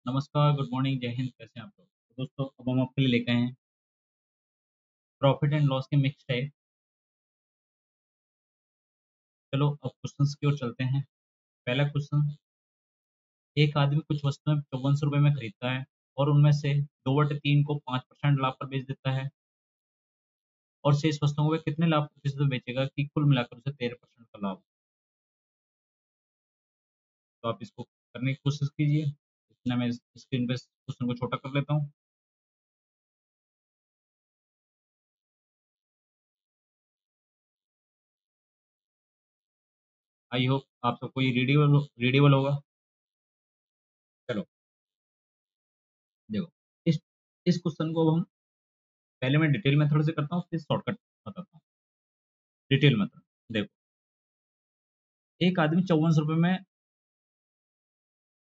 नमस्कार, good morning, जय हिंद। कैसे हैं आप लोग? तो दोस्तों, अब हम आपके लिए लेके आए हैं प्रॉफिट एंड लॉस के मिक्स टाइप। चलो अब क्वेश्चंस की ओर चलते हैं। पहला क्वेश्चन, एक आदमी कुछ वस्तुएं 5400 रुपये में खरीदता है और उनमें से 2/3 को 5% लाभ पर बेच देता है, और शेष वस्तुओं को वह कितने लाभ प्रतिशत में बेचेगा कि कुल मिलाकर उसे 13% का लाभ। तो आप इसको करने की कोशिश कीजिए। इतना मैं स्क्रीन पे क्वेश्चन को छोटा कर लेता हूँ। आई होप आप सबको ये रीडेबल होगा। चलो देखो, इस इस क्वेश्चन को अब हम पहले मैं डिटेल मेथड से करता हूँ, फिर शॉर्टकट बताता हूँ। डिटेल मेथड, देखो, एक आदमी 5400 रुपये में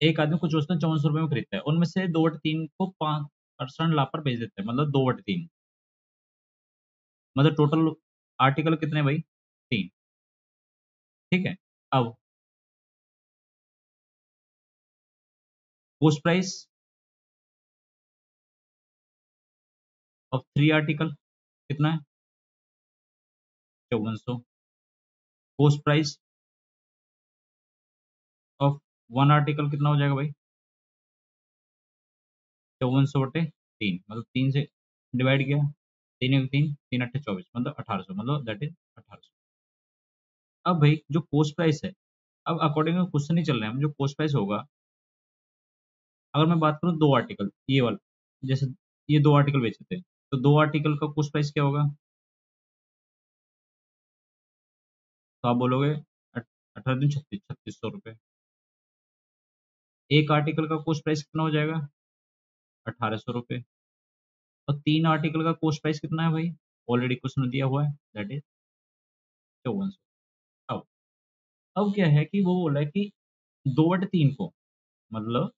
एक आदमी कुछ वस्तुएं 5400 रुपये में खरीदता है, उनमें से 2/3 को 5% लाभ पर बेच देता है, मतलब 2/3। मतलब टोटल आर्टिकल कितने भाई? 3। ठीक है। अब कॉस्ट प्राइस ऑफ 3 आर्टिकल कितना है? 5400। कॉस्ट प्राइस ऑफ 1 आर्टिकल कितना हो जाएगा भाई? 5400/3, मतलब 3 से डिवाइड किया, 3 × 3 3 × 8 = 24, मतलब 1800, मतलब दैट इज 1800। अब भाई जो कॉस्ट प्राइस है, अब अकॉर्डिंग टू क्वेश्चन ही चल रहे हैं हम, जो कॉस्ट प्राइस होगा, अगर मैं बात करूँ 2 आर्टिकल, ये वाला, जैसे ये 2 आर्टिकल बेचे थे, तो 2 आर्टिकल का कॉस्ट प्राइस क्या होगा? तो आप बोलोगे 18×3 = 3600 रुपये। एक आर्टिकल का कॉस्ट प्राइस कितना हो जाएगा? 1800 रुपये। और 3 आर्टिकल का कॉस्ट प्राइस कितना है भाई? ऑलरेडी क्वेश्चन में दिया हुआ है, दैट इज 5400। अब क्या है कि वो बोला है कि 2/3 को, मतलब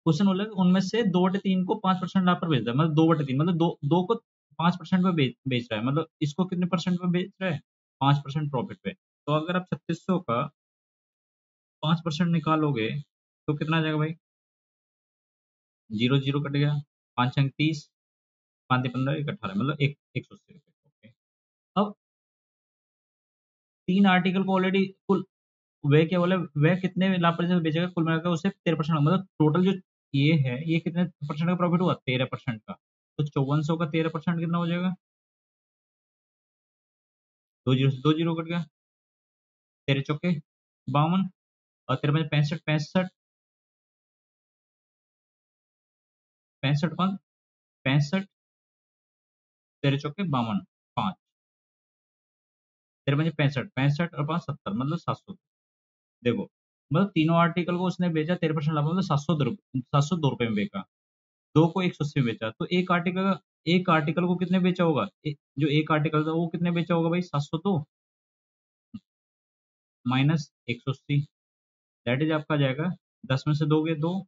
क्वेश्चन बोला है कि उनमें से 2/3 को 5% लाभ पर बेच रहा है, मतलब 2/3, मतलब दो को 5% पे बेच रहा है, मतलब इसको कितने परसेंट पे बेच रहा है? 5% प्रॉफिट पे। तो अगर आप 3600 का 5% निकालोगे तो कितना आ जाएगा भाई? जीरो जीरो कट गया, 5 × 30, 5 × 15 = 18, मतलब एक 180 रुपये। ओके। अब 3 आर्टिकल को ऑलरेडी कुल, वह क्या बोला, वह कितने लाभ पर बेचेगा कुल मिलाकर उसे 13%, मतलब टोटल जो ये है, ये कितने परसेंट का प्रॉफिट हुआ? 13% का। तो 5400 का 13% कितना हो जाएगा? दो जीरो से दो जीरो कट गया, 13 × 4 = 52, और 13 × 5 = 65, 65 5, 65, 13 × 4 = 52, 5, 13 × 5 = 65, 65 और 5 70, मतलब 700। देखो, मतलब तीनों आर्टिकल को उसने बेचा 13% लाभ, मतलब 702 रुपये में बेचा। दो को 180 में बेचा, तो एक आर्टिकल को कितने बेचा होगा? जो एक आर्टिकल था वो कितने बेचा होगा भाई? 702 माइनस 180, दैट इज आपका जाएगा, 10 में से 2 गए 2,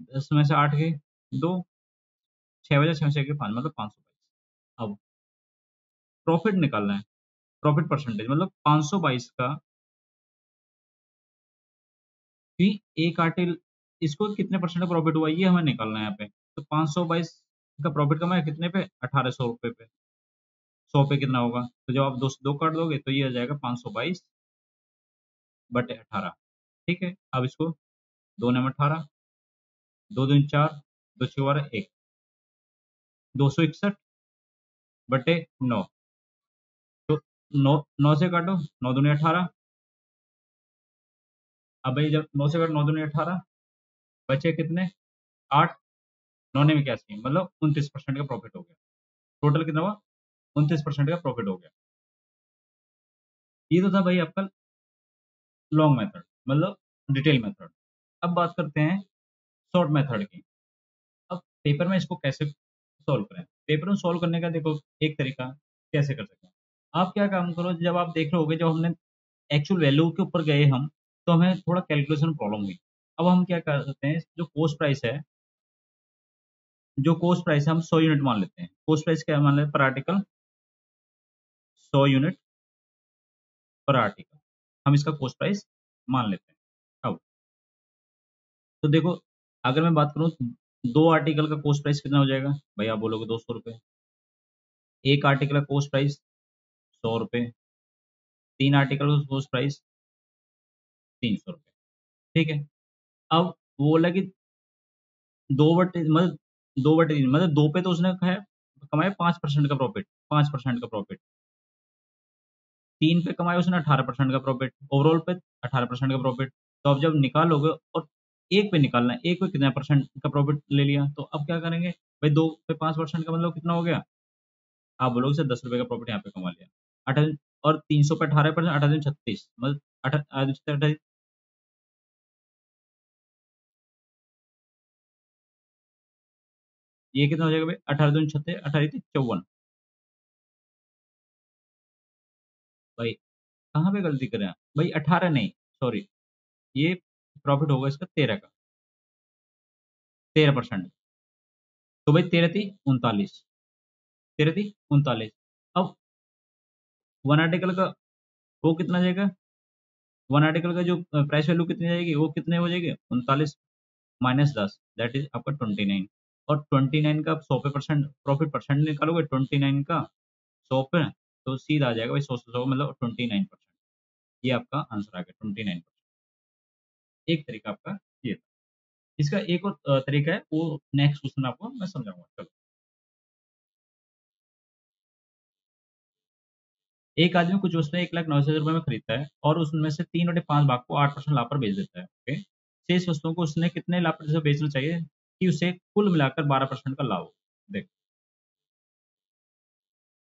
10 में से 8 गए 2, 6 बजे 6 से 5, मतलब 522। अब प्रॉफिट निकालना है, प्रॉफिट परसेंटेज, मतलब 522 का कि एक आर्टिकल, इसको कितने परसेंट का प्रॉफिट हुआ ये हमें निकालना है यहाँ पे। तो 522 का प्रॉफिट कमाया कितने पे? 1800 रुपये पे। 100 पे कितना होगा? तो जब आप 2 से 2 काट दोगे तो ये आ जाएगा 522/18। ठीक है। अब इसको 2 ने 18, 2 दूनी 4, 2 6 12 1, 261/9। तो 9 से काटो, 9 दूनी 18। अब भाई जब 9 से काटो, 9 दूनी 18, बचे कितने? 8। 9 ने भी क्या चाहिए, मतलब 29% का प्रॉफिट हो गया। टोटल कितना हुआ? 29% का प्रॉफिट हो गया। ये तो था भाई आपका लॉन्ग मेथड, मतलब डिटेल मेथड। अब बात करते हैं शॉर्ट मेथड की। अब पेपर में इसको कैसे सॉल्व करें? पेपर में सॉल्व करने का देखो एक तरीका कैसे कर सकते हैं। आप क्या काम करो, जब आप देख रहे होगे, जब हमने एक्चुअल वैल्यू के ऊपर गए हम, तो हमें थोड़ा कैलकुलेशन प्रॉब्लम हुई। अब हम क्या कर सकते हैं, जो कॉस्ट प्राइस है हम 100 यूनिट मान लेते हैं। कॉस्ट प्राइस क्या मान लेते हैं? पर आर्टिकल 100 यूनिट पर आर्टिकल। हम इसका कॉस्ट प्राइस मान लेते हैं। अब तो देखो, अगर मैं बात करूँ, दो आर्टिकल का कॉस्ट प्राइस कितना हो जाएगा भाई, आप बोलोगे 200 रुपये। एक आर्टिकल का कॉस्ट प्राइस 100 रुपये। तीन आर्टिकल का कॉस्ट प्राइस 300 रुपये। ठीक है। अब वो बोला कि दो बटे मतलब दो बटे तीन, मतलब दो पे तो उसने है कमाया 5% का प्रॉफिट, 5% का प्रॉफिट। तीन पे कमाया उसने 18% का प्रॉफिट, ओवरऑल पे 18% का प्रॉफिट। तो अब जब निकालोगे और एक पे निकालना है, एक पे कितना परसेंट का प्रॉफिट ले लिया, तो अब क्या करेंगे भाई, दो पे 5% का मतलब कितना हो गया, आप बोलोगे सर 10 रुपए का प्रॉफिट यहाँ पे कमा लिया। अठारह, और 300 पे 18%, 18 36, मतलब ये कितना हो जाएगा भाई, 18 दूनी 36, 18 54। भाई कहाँ पे गलती करें भाई, 18 नहीं, सॉरी, ये प्रॉफिट होगा इसका 13 का, 13%। तो भाई 13 × 3 = 39, 13 × 3 = 39। अब वन आर्टिकल का वो कितना जाएगा, वन आर्टिकल का जो प्राइस वैल्यू कितनी जाएगी, वो कितने हो जाएगी, 39 -10, दैट इज आपका 29। और 29 का 100 पे परसेंट प्रॉफिट परसेंट निकालोगे, 29 का 100 पे, तो सीधा आ जाएगा भाई, 100 मतलब 29%। ये आपका आंसर आ गया 29%। एक तरीका आपका ये था। इसका एक और तरीका है, वो नेक्स्ट क्वेश्चन आपको मैं समझाऊंगा। चलो, एक आदमी कुछ वस्तुएं 1,89,000 रुपए में खरीदता है और उसमें से 3/5 भाग को 8% लाभ पर बेच देता है। ओके, शेष वस्तुओं को उसने कितने लाभ प्रतिशत बेचना चाहिए कि उसे कुल मिलाकर 12% का लाभ हो। देख,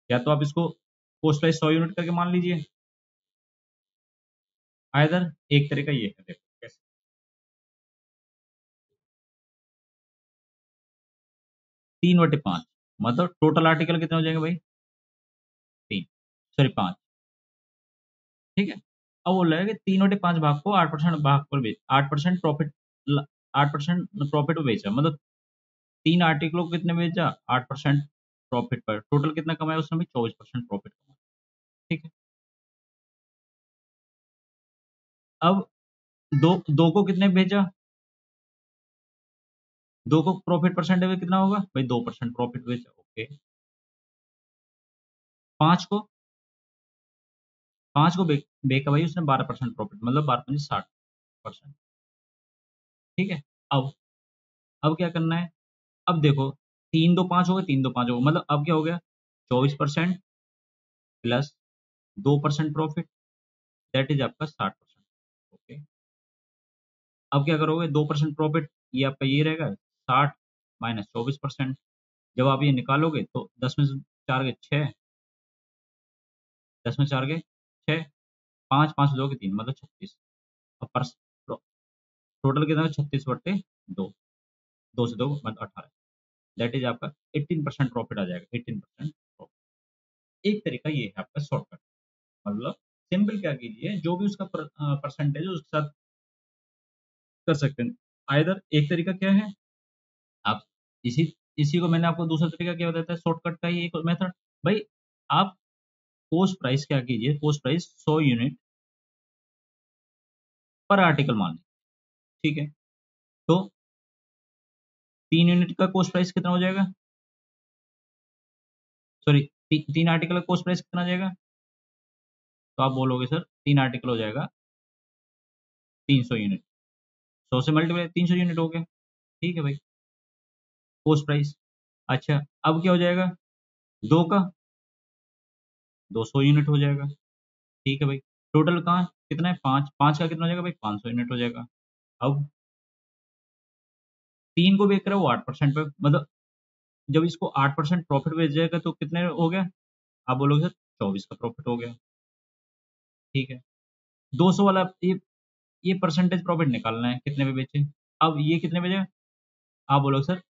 या तो आप इसको पोस्ट प्राइस 100 यूनिट करके मान लीजिए, आइदर एक तरीका ये है, देखो कैसे। 3/5 मतलब टोटल आर्टिकल कितने हो जाएंगे भाई, 3, सॉरी 5। ठीक है। अब बोल रहा है कि 3/5 भाग को 8% भाग पर बेच, 8% प्रॉफिट, 8% प्रॉफिट में बेचा, मतलब तीन आर्टिकलों को कितने बेचा, 8% प्रॉफिट पर, टोटल कितना कमाया उसने भाई, 24% प्रॉफिट कमाया। ठीक है। अब दो दो को कितने बेचा, दो को प्रॉफिट परसेंट में कितना होगा भाई, 2% प्रॉफिट बेचा। ओके। पांच को, पांच को बेचा भाई उसने 12% प्रॉफिट, मतलब 12×5 = 60%। ठीक है। अब अब क्या करना है, अब देखो, 3 2 5 हो गए, 3 2 5 हो गए, मतलब अब क्या हो गया, 24% प्लस 2% प्रॉफिट, दैट इज आपका 60%। ओके। अब क्या करोगे, 2% प्रॉफिट, ये आपका ये रहेगा 60 - 24%। जब आप ये निकालोगे तो 10 में से 4 गए 6, 10 में 4 गए 6, 5 5 2 के 3 मतलब 36। अब टोटल कितना, 36/2, 2 से 2 मतलब 18, दैट इज आपका 18% प्रॉफिट आ जाएगा, 18% प्रॉफिट। एक तरीका ये है आपका शॉर्टकट, मतलब सिंपल क्या कीजिए, जो भी उसका परसेंटेज है उसके साथ कर सकते हैं। आइदर एक तरीका क्या है, आप इसी इसी को मैंने आपको दूसरा तरीका क्या बताया था, शॉर्टकट का ही एक मेथड। भाई आप पोस्ट प्राइस क्या कीजिए, पोस्ट प्राइस 100 यूनिट पर आर्टिकल मान लीजिए। ठीक है। तो 3 यूनिट का कॉस्ट प्राइस कितना हो जाएगा, सॉरी, तीन आर्टिकल का कॉस्ट प्राइस कितना आ जाएगा, तो आप बोलोगे सर तीन आर्टिकल हो जाएगा 300 यूनिट, 100 से मल्टीप्लाई 300 यूनिट हो गया। ठीक है भाई, कॉस्ट प्राइस। अच्छा, अब क्या हो जाएगा, दो का 200 यूनिट हो जाएगा। ठीक है भाई, टोटल कहाँ कितना है, पाँच, पाँच का कितना हो जाएगा भाई, 500 यूनिट हो जाएगा। अब तीन को बेच रहा है वो 8% पे, मतलब जब इसको 8% प्रॉफिट बेच जाएगा तो कितने हो गया, आप बोलोगे सर 24 का प्रॉफिट हो गया। ठीक है। 200 वाला ये परसेंटेज प्रॉफिट निकालना है, कितने पे बेचे, अब ये कितने बेचे, आप बोलोगे सर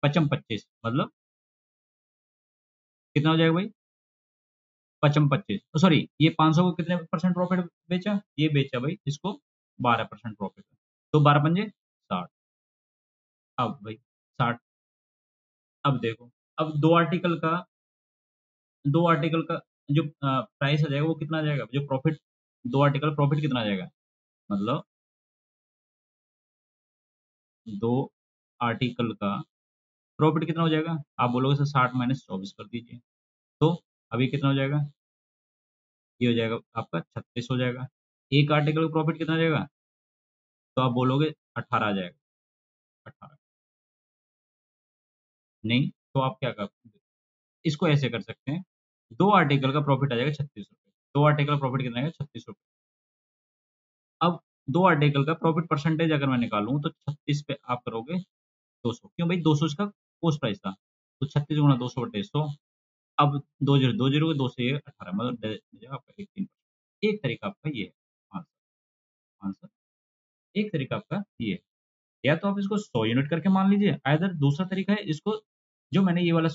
55 25, मतलब कितना हो जाएगा भाई, 55 25, सॉरी, ये 500 को कितने परसेंट प्रॉफिट बेचा, ये बेचा भाई इसको 12% प्रॉफिट, तो 12×5 = 60। अब भाई 60, अब देखो, अब दो आर्टिकल का जो प्राइस आ जाएगा वो कितना आ जाएगा, जो प्रॉफिट दो आर्टिकल प्रॉफिट कितना आ जाएगा, मतलब दो आर्टिकल का प्रॉफिट कितना हो जाएगा, आप बोलोगे सर 60 माइनस 24 कर दीजिए, तो अभी कितना हो जाएगा, ये हो जाएगा आपका 36 हो जाएगा। एक आर्टिकल का प्रॉफिट कितना हो जाएगा, तो आप बोलोगे 18 आ जाएगा, 18 नहीं, तो आप क्या कर, इसको ऐसे कर सकते हैं, दो आर्टिकल का प्रॉफिट आ जाएगा 36 रुपये, दो आर्टिकल का प्रॉफिट कितना आएगा 36 रुपये। अब दो आर्टिकल का प्रॉफिट परसेंटेज अगर मैं निकालूं तो 36 पे आप करोगे 200, क्यों भाई 200 इसका कोस्ट प्राइस था, तो 36 गुना 200/100, अब दो जीरो के दो से ये 18, मतलब आपका 18%। एक तरीका आपका ये है आंसर, आंसर एक तरीका आपका ये है। या तो आप इसको 100 यूनिट करके मान लीजिए, आइदर दूसरा तरीका है इसको, जो मैंने ये वाली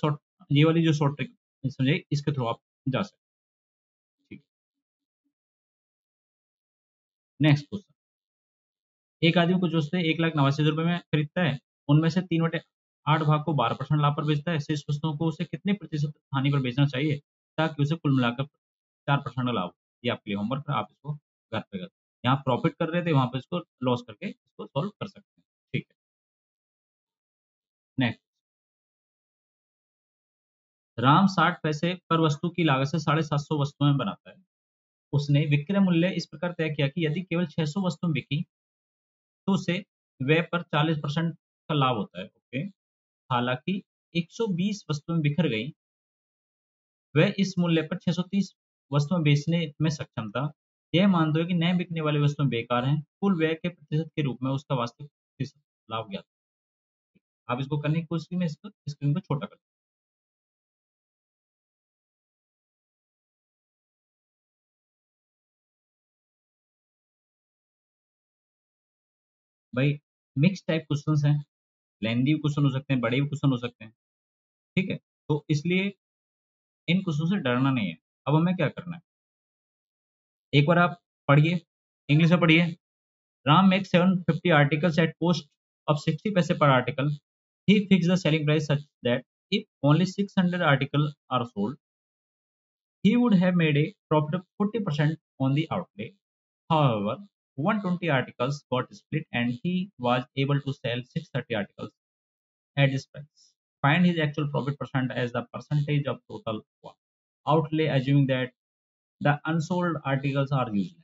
जो शॉर्ट ट्रिक समझाई, इसके थ्रू आप जा सकते हैं। ठीक है, नेक्स्ट क्वेश्चन। एक आदमी कुछ वस्तुएं 1,89,000 रुपए में खरीदता है, उनमें से 3/8 भाग को 12% लाभ पर बेचता है, शेष वस्तुओं को उसे कितने प्रतिशत हानि पर बेचना चाहिए ताकि उसे कुल मिलाकर 4% का लाभ हो। ये आपके लिए होमवर्क है, आप इसको घर पे कर, यहाँ प्रॉफिट कर रहे थे वहां पे इसको लॉस करके इसको सॉल्व कर सकते हैं। ठीक है, नेक्स्ट। राम 60 पैसे पर वस्तु की लागत से 750 वस्तुएं बनाता है। उसने विक्रय मूल्य इस प्रकार तय किया कि यदि केवल 600 वस्तुएं बिकी तो उसे व्यय पर 40% का लाभ होता है। ओके, हालांकि 120 वस्तुएं बिखर गई, वह इस मूल्य पर 630 वस्तुएं बेचने में सक्षम था। यह मानते हुए कि नए बिकने वाली वस्तुएं बेकार हैं, कुल व्यय के प्रतिशत के रूप में उसका वास्तविक प्रतिशत लाभ ज्ञात। आप इसको करने की कोशिश में इसको स्क्रीन को छोटा कर, भाई मिक्स टाइप क्वेश्चंस हैं, लेंदी क्वेश्चन हो सकते हैं, बड़े भी क्वेश्चन हो सकते हैं। ठीक है, तो इसलिए इन क्वेश्चन से डरना नहीं है। अब हमें क्या करना है, एक बार आप पढ़िए, इंग्लिश में पढ़िए। Ram make 750 articles at cost of 60 paise per article. He fixed the selling price such that if only 600 articles are sold, he would have made a profit of 40% on the outlay. However, 120 articles got split and he was able to sell 630 articles at this price. Find his actual profit percent as the percentage of total outlay, assuming that the unsold articles are useless.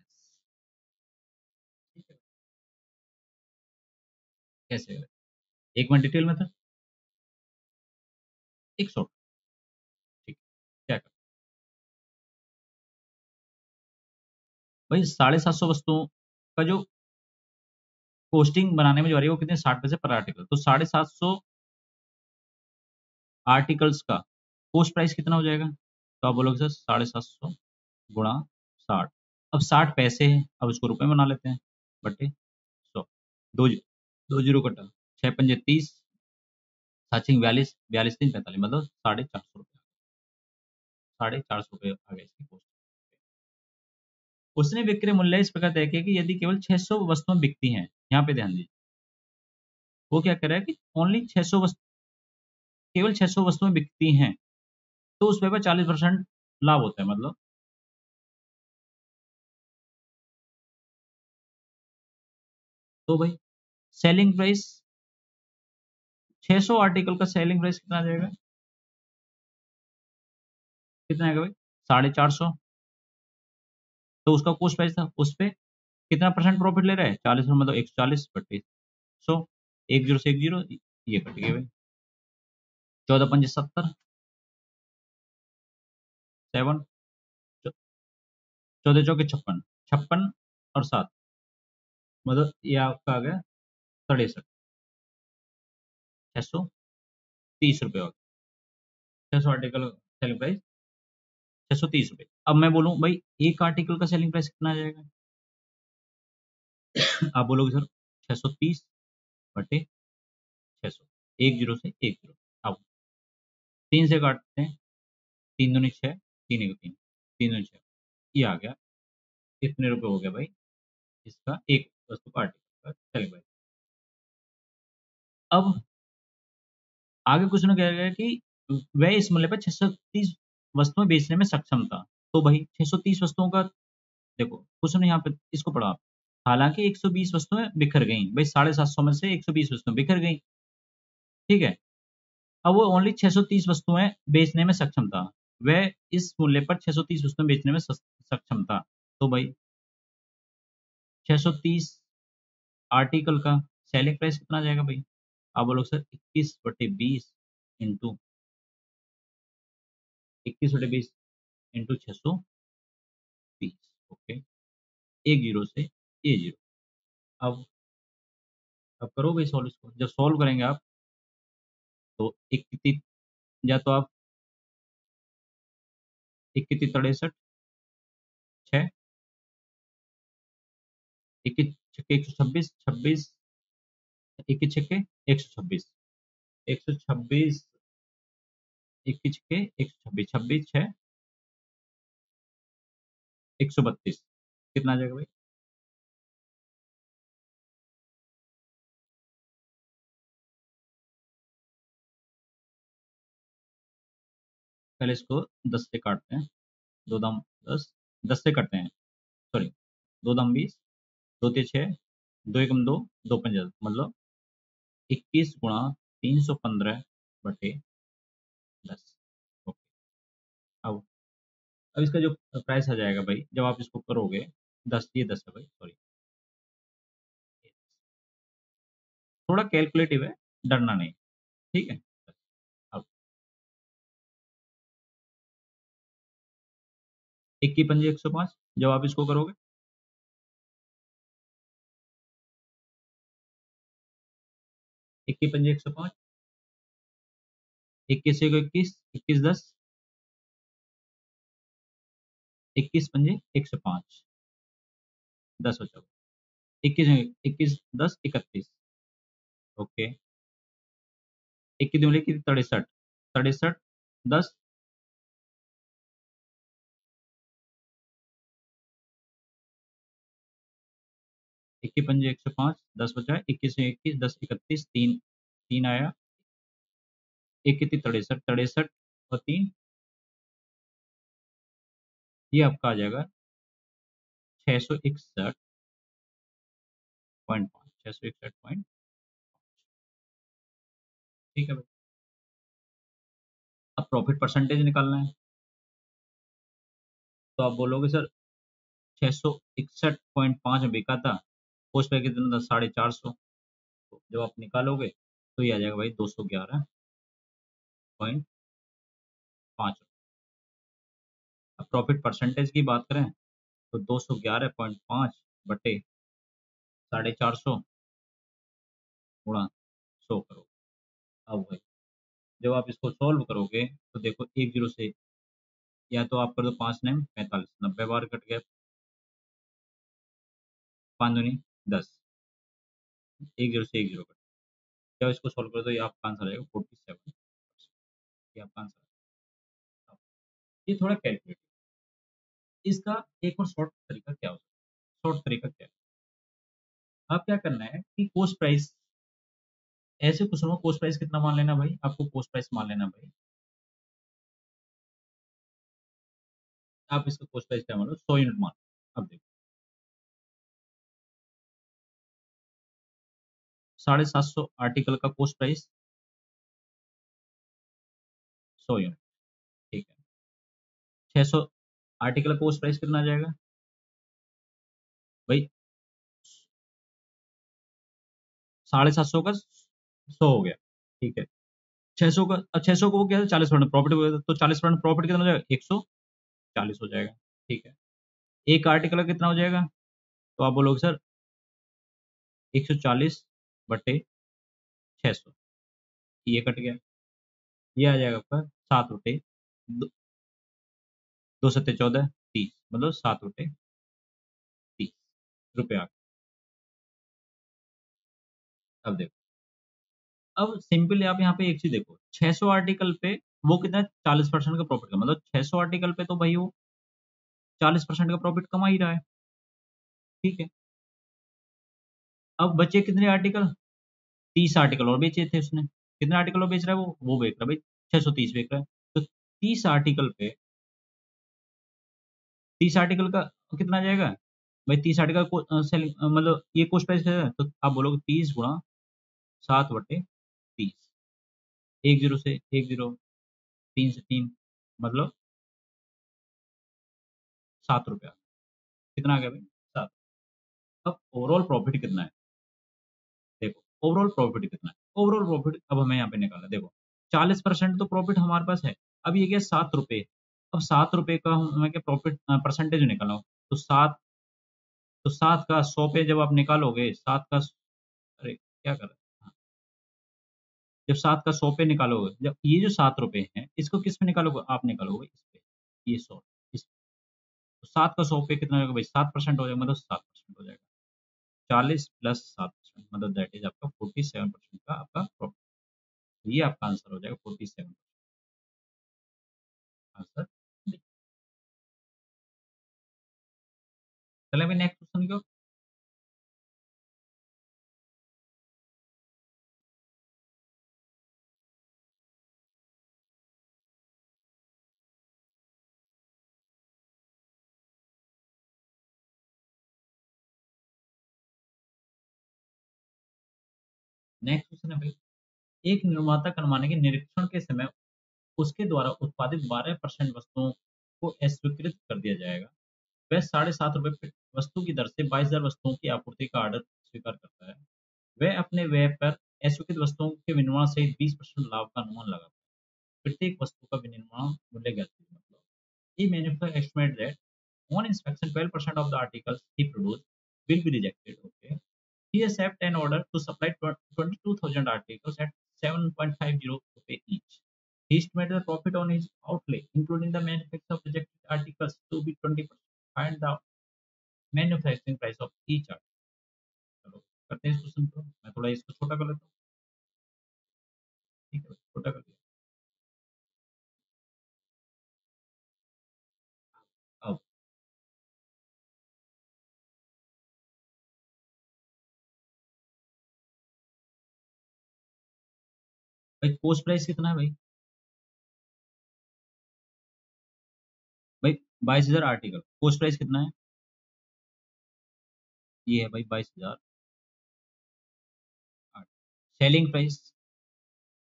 कैसे करें? एक minute detail में था, एक short. ठीक, क्या कर भाई, 750 वस्तुओं का जो पोस्टिंग बनाने में जो आ रही है वो कितने, 60 पैसे पर आर्टिकल, तो 750 आर्टिकल्स का पोस्ट प्राइस कितना हो जाएगा, तो आप बोलोगे सर 750 गुणा 60, अब 60 पैसे है, अब इसको रुपए में बना लेते हैं, बटे 100, दो जीरो कटा, 6×5 = 30, 7×4 = 42, 42×3 = 45, मतलब 450 रुपये, 450 रुपये आ गए इसकी पोस्ट। उसने विक्रय मूल्य इस प्रकार तय किया कि यदि केवल 600 वस्तुएं बिकती हैं, यहाँ पे ध्यान दीजिए, वो क्या कर रहा है कि ओनली 600 वस्तु, केवल 600 वस्तुएं बिकती हैं, तो उस पे 40% लाभ होता है, मतलब तो भाई सेलिंग प्राइस, 600 आर्टिकल का सेलिंग प्राइस कितना आ जाएगा, कितना आएगा भाई, 450, तो उसका कॉस्ट प्राइस था, उस पे कितना परसेंट प्रॉफिट ले रहा है, 40, मतलब 140/100, एक जीरो से एक जीरो, ये कट गए भाई, 14×5 = 70, 7, 14×4 = 56, 56 और 7, मतलब ये आपका आ गया 63, 630 रुपये हो गया, 600 आर्टिकल सेलिंग प्राइस 630 रुपये। अब मैं बोलूँ भाई एक आर्टिकल का सेलिंग प्राइस कितना आ जाएगा, आप बोलोगे सर 630/600, एक जीरो से एक जीरो, अब 3 से काटते हैं, 3×2 = 6, 3×1 = 3, 3×2 = 6, ये आ गया, कितने रुपए हो गया भाई इसका, एक वस्तु का आर्टिकल का सेलिंग प्राइस। अब आगे क्वेश्चन में कहा गया है कि वह इस मूल्य पर 630 वस्तुएं बेचने में सक्षम था, तो भाई 630 वस्तुओं का देखो कुछ नहीं, यहाँ पे इसको पढ़ो आप। हालांकि 120 वस्तुएं बिखर गई भाई, 750 में से 120 वस्तुएं बिखर गई, ठीक है। अब वो ओनली 630 वस्तुएं बेचने में सक्षम था। वह इस मूल्य पर 630 वस्तुएं बेचने में सक्षम था। तो भाई 630 आर्टिकल का सेलिंग प्राइस कितना आ जाएगा भाई? आप बोलो सर 21/20 इंटू 21/20 इंटू 620। ओके, एक जीरो से ये जीरो। अब करो भाई सॉल्व इसको। जब सॉल्व करेंगे आप तो एक कितनी, या तो आप एक कितनी 63, 6, एक छक्के 126, 26, एक छक्के 126, 126, एक छक्के 126, 26 6 132। कितना आ जाएगा भाई? पहले इसको 10 से काटते हैं। दो दाम 10, 10 से करते हैं, सॉरी। दो दाम 20, दो ते 6, दो एकम 2, दो पंजा मतलब 21 × 315/10। ओके। अब इसका जो प्राइस आ जाएगा भाई, जब आप इसको करोगे, 10 ये 10 है भाई, सॉरी। थोड़ा कैलकुलेटिव है, डरना नहीं, ठीक है। अब 21 × 5, जब आप इसको करोगे, 21 × 5, 21 एक 21, 21 10, 21 × 5 10 बचा। 21 21 10 31। ओके, 21 की 63, 63 10, 21 × 5 10 बचा है। 21 10 31, तीन तीन आया। एक कितनी 63, 63 और 3, ये आपका आ जाएगा 661.5, 661 ठीक है भाई। अब प्रॉफिट परसेंटेज निकालना है, तो आप बोलोगे सर 661.5 में बिका था, पोस्ट पे कितना था? 450। तो जब आप निकालोगे तो ये आ जाएगा भाई 211.5। अब प्रॉफिट परसेंटेज की बात करें तो 211.5 बटे 450 गुणा 100 करो। अब भाई जब आप इसको सॉल्व करोगे तो देखो एक जीरो से, या तो आप कर दो 5 नेम 45, 90 बार कट गया, 5 दूनी 10, एक जीरो से एक जीरो कट। जब इसको सॉल्व करो तो ये आपका आंसर आएगा 47। ये आपका आंसर है। ये थोड़ा कैलकुलेट, इसका एक और शॉर्ट तरीका क्या हो सकता है? शॉर्ट तरीका क्या है? आप क्या करना है कि कोस्ट प्राइस, ऐसे क्वेश्चन में कोस्ट प्राइस कितना मान लेना भाई? आपको कोस्ट प्राइस मान लेना भाई, आप इसका कोस्ट प्राइस क्या मान लो? 100 यूनिट मान लो। अब देखो 750 आर्टिकल का कोस्ट प्राइस 100 यूनिट, ठीक है। 600 आर्टिकल का कोस्ट प्राइस कितना आ जाएगा भाई? 750 का 100 हो गया, ठीक है। 600 का, अब 600 को वो क्या है, 40% प्रॉफिट हो गया, तो 40% प्रॉफिट कितना हो जाएगा? 140 हो जाएगा, ठीक है। एक आर्टिकल का कितना हो जाएगा? तो आप बोलोगे सर 140/600, ये कट गया, ये आ जाएगा आपका 7 रुपये, दो सत्ते 14, 30, मतलब 7 रुपये 30 रुपये। अब देखो, अब सिंपली आप यहाँ पे एक चीज देखो, 600 आर्टिकल पे वो कितना 40% का प्रॉफिट का, मतलब 600 आर्टिकल पे तो भाई वो 40% का प्रॉफिट कमा ही रहा है, ठीक है। अब बचे कितने आर्टिकल? 30 आर्टिकल और बेचे थे उसने। कितने आर्टिकल और बेच रहा है वो बेच रहा है भाई 630 बेच रहा है। तो 30 आर्टिकल पे, 30 आर्टिकल का तो कितना आ जाएगा भाई? 30/60 का सेलिंग मतलब ये कॉस्ट प्राइस है, तो आप बोलोगे 30 गुणा 7/30, 10 से 10, 3 से 3, मतलब 7 रुपया। कितना आ गया भाई? 7। अब ओवरऑल प्रॉफिट कितना है? देखो ओवरऑल प्रॉफिट कितना है? ओवरऑल प्रॉफिट अब हमें यहाँ पे निकालना है। देखो 40% तो प्रॉफिट हमारे पास है। अब ये क्या 7 रुपये। अब 7 रुपये का हमें क्या प्रॉफिट परसेंटेज निकालना हो, तो 7 का 100 पे जब आप निकालोगे, 7 का, अरे क्या कर रहे हैं? हाँ, जब 7 का 100 पे निकालोगे, जब ये जो 7 रुपये हैं इसको किस पे निकालोगे? आप निकालोगे इस पे, ये 100, इस, तो 7 का 100 पे कितना होगा भाई? 7% हो जाएगा, मतलब 7% हो जाएगा। 40 + 7% मतलब दैट इज आपका 47% का आपका प्रॉफिट। ये आपका आंसर हो जाएगा 47 आंसर। चले अभी नेक्स्ट क्वेश्चन की ओर। नेक्स्ट क्वेश्चन है भाई, एक निर्माता कनमाने के निरीक्षण के समय उसके द्वारा उत्पादित 12% वस्तुओं को अस्वीकृत कर दिया जाएगा। वह 7.5 रुपये वस्तु की दर से 22,000 वस्तुओं की आपूर्ति का ऑर्डर स्वीकार करता है। वह अपने व्यय पर अस्वीकृत वस्तुओं के विनिर्माण सहित 20% लाभ का अनुमान लगाता है। प्रत्येक वस्तु का विनिर्माण मूल्य ज्ञात कीजिए। मतलब he manufacturer estimate that on inspection 12% of the articles he produced will be rejected. Okay. He accept an order to supply 22,000 articles at 7.50 rupee each. He estimated the profit on his outlay, including the manufacture of rejected articles, to be 20%. Find the manufacturing price of each article. चलो करते हैं इस question को, मैं थोड़ा इसको छोटा कर लेता हूँ। ठीक है, छोटा कर दिया। अब भाई कोस्ट प्राइस कितना है भाई? भाई 22,000 आर्टिकल, कोस्ट प्राइस कितना है? ये है भाई 22,000। सेलिंग प्राइस,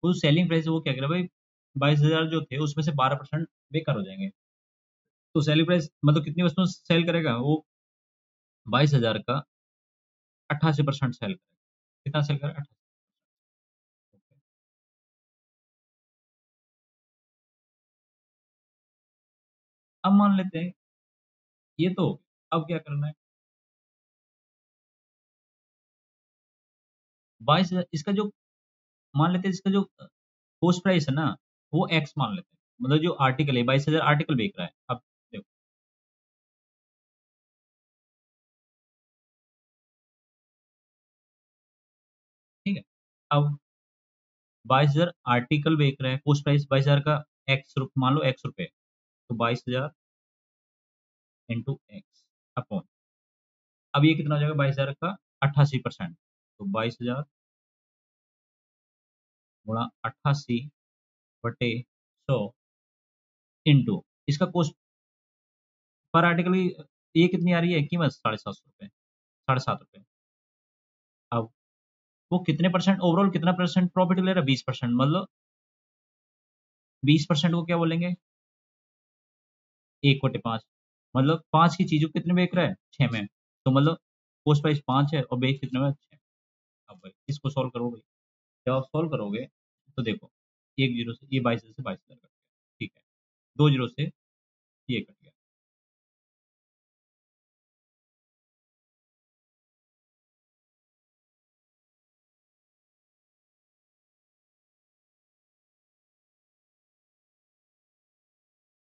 वो सेलिंग प्राइस वो क्या कह रहा है भाई? 22,000 जो थे उसमें से 12% बेकार हो जाएंगे। तो सेलिंग प्राइस मतलब कितनी वस्तु सेल करेगा वो? 22,000 का 88% सेल करेगा। कितना सेल करेगा? 88। अब मान लेते हैं ये तो, अब क्या करना है? 22,000 इसका जो, मान लेते हैं इसका जो पोस्ट प्राइस है ना, वो एक्स मान लेते हैं। मतलब जो आर्टिकल है 22,000 आर्टिकल बेच रहा है। अब देखो, ठीक है। अब 22,000 आर्टिकल बेच रहा है, पोस्ट प्राइस 22,000 का, एक्स मान लो एक्स रुपए, तो 22,000 इंटू एक्स अपॉन, अब ये कितना हो जाएगा? 22,000 का 88%, तो 22,000 गुणा 88/100 इंटू इसका कॉस्ट पर आर्टिकल ये कितनी आ रही है कीमत? 750 रुपये, 7.5 रुपये। अब वो कितने परसेंट ओवरऑल, कितना परसेंट प्रॉफिट ले रहा है? 20%, मतलब 20% को क्या बोलेंगे? 1/5, मतलब 5 की चीज़ों को कितने में बेच रहा है? 6 में। तो मतलब कॉस्ट प्राइस 5 है और बेच कितने में? 6। अब भाई इसको सॉल्व करो भाई। जब आप सॉल्व करोगे तो देखो, 1 जीरो से ये 22 से 22,000 कट गया, ठीक है। 2 जीरो से ये कट गया।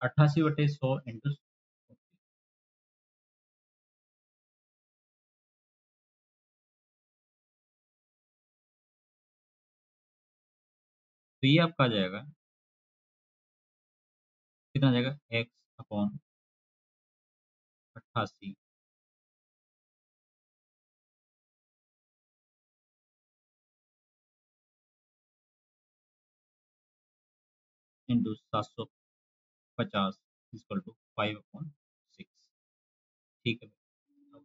88/100 इंटू, तो ये आपका आ जाएगा, कितना आ जाएगा? X upon 88 into 750 equal to 5/6। ठीक है। अब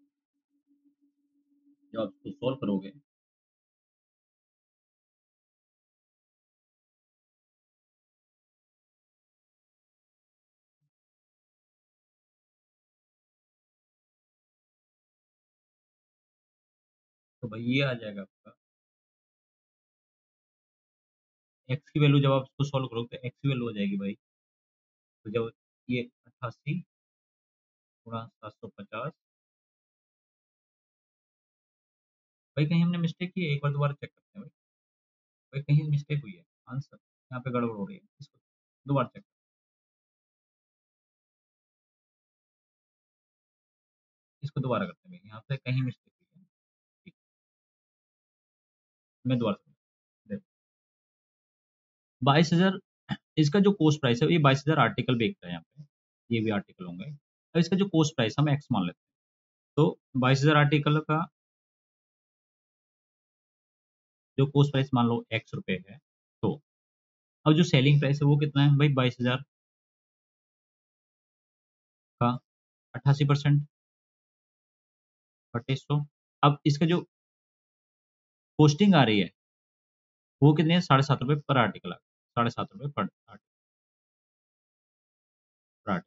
जब आप इसको सॉल्व करोगे, तो भाई ये आ जाएगा आपका एक्स की वैल्यू। जब आप इसको सॉल्व करोगे तो एक्स की वैल्यू हो जाएगी भाई। तो जब ये 88 गुणा 750, भाई कहीं हमने मिस्टेक की है, एक बार दोबारा चेक करते हैं भाई। भाई कहीं मिस्टेक हुई है, आंसर यहाँ पे गड़बड़ हो रही है, इसको दोबारा चेक। इसको दोबारा करते हैं भाई, यहाँ पे कहीं मिस्टेक हुई है। ठीक, मैं दोबारा से 22,000 इसका जो कॉस्ट प्राइस है, ये 22,000 आर्टिकल बेच रहा है यहाँ पे, ये भी आर्टिकल होंगे। अब इसका जो कॉस्ट प्राइस हम एक्स मान लेते हैं, तो 22,000 आर्टिकल का जो कॉस्ट प्राइस मान लो x रुपए है, तो अब जो सेलिंग प्राइस है वो कितना है भाई, 22,000 का 88% 2,800। अब इसका जो कॉस्टिंग आ रही है वो कितने है, 7.5 रुपये पर आर्टिकल आ, 7.5 रुपये पर आर्टिकल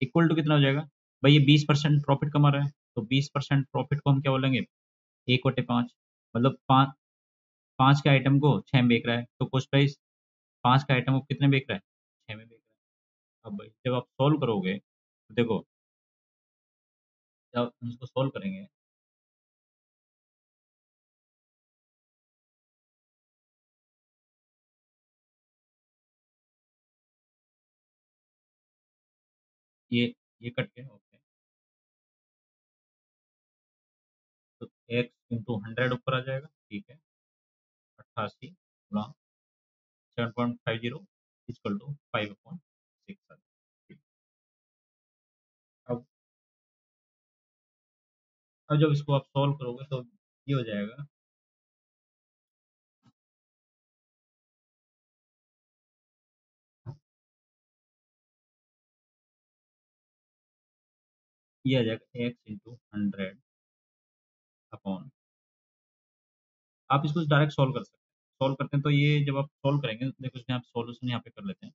इक्वल टू कितना हो जाएगा भाई, ये 20% प्रॉफिट कमा रहा है, तो 20% प्रॉफिट को हम क्या बोलेंगे, 1/5। मतलब पाँच, पाँच के आइटम को 6 में बेच रहा है, तो कॉस्ट प्राइस 5 के आइटम को कितने बेच रहा है, 6 में बेच रहा है। अब भाई जब आप सॉल्व करोगे तो देखो, जब हम इसको सॉल्व करेंगे, ये ये कट गया, ओके। तो एक्स इंटू 100 ऊपर आ जाएगा, ठीक है। 88 गुणा 7.50 इक्वल टू 5/6। अब अब जब इसको आप सॉल्व करोगे तो ये हो जाएगा, ये आ जाएगा एक्स इंटू 100 अपॉन, आप इसको डायरेक्ट सॉल्व कर सकते हैं। सॉल्व करते हैं तो ये जब आप सॉल्व करेंगे तो देखो, इसमें आप सॉल्यूशन यहाँ पे कर लेते हैं,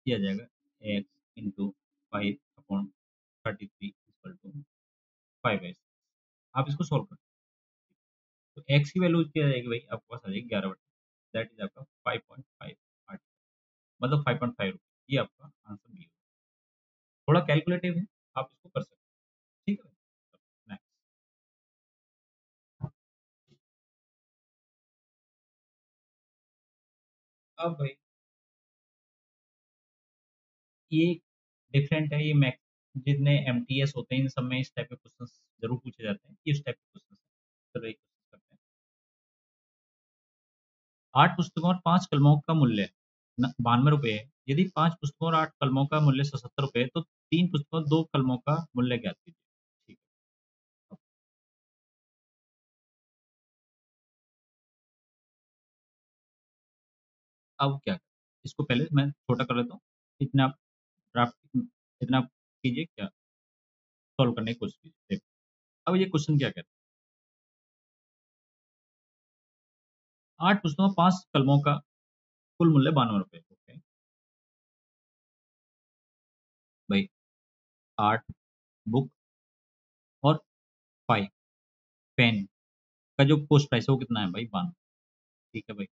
ये आ जाएगा एक्स इंटू 5/33 इक्वल टू 5 आप इसको सॉल्व करें तो एक्स की वैल्यू क्या आ जाएगी भाई, आपके पास आ जाएगी 11/, दैट इज आपका 5.5, मतलब 5.5 रुपये, ये आपका आंसर बी। थोड़ा कैलकुलेटिव है, आप इसको कर सकते हैं, ठीक है। नेक्स्ट। अब भाई ये डिफरेंट है, ये मैथ जितने एमटीएस होते हैं इन सब में इस टाइप के क्वेश्चन जरूर पूछे जाते हैं, ये इस टाइप के क्वेश्चन चलो एक क्वेश्चन करते हैं। 8 पुस्तकों और 5 कलमों का मूल्य 92 रुपये है। यदि 5 पुस्तकों और 8 कलमों का मूल्य 77 रुपये है, तो 3 पुस्तकों और 2 कलमों का मूल्य ज्ञात कीजिए। ठीक है। अब क्या करें? इसको पहले मैं छोटा कर लेता हूँ, इतना आप ड्राफ्ट, इतना आप कीजिए, क्या सॉल्व करने की कोशिश कीजिए। देखो, अब ये क्वेश्चन क्या कहता है, 8 पुस्तकों और 5 कलमों का कुल मूल्य 92 रुपये। ओके भाई, 8 बुक और 5 पेन का जो कॉस्ट प्राइस है वो कितना है भाई, 92। ठीक है भाई,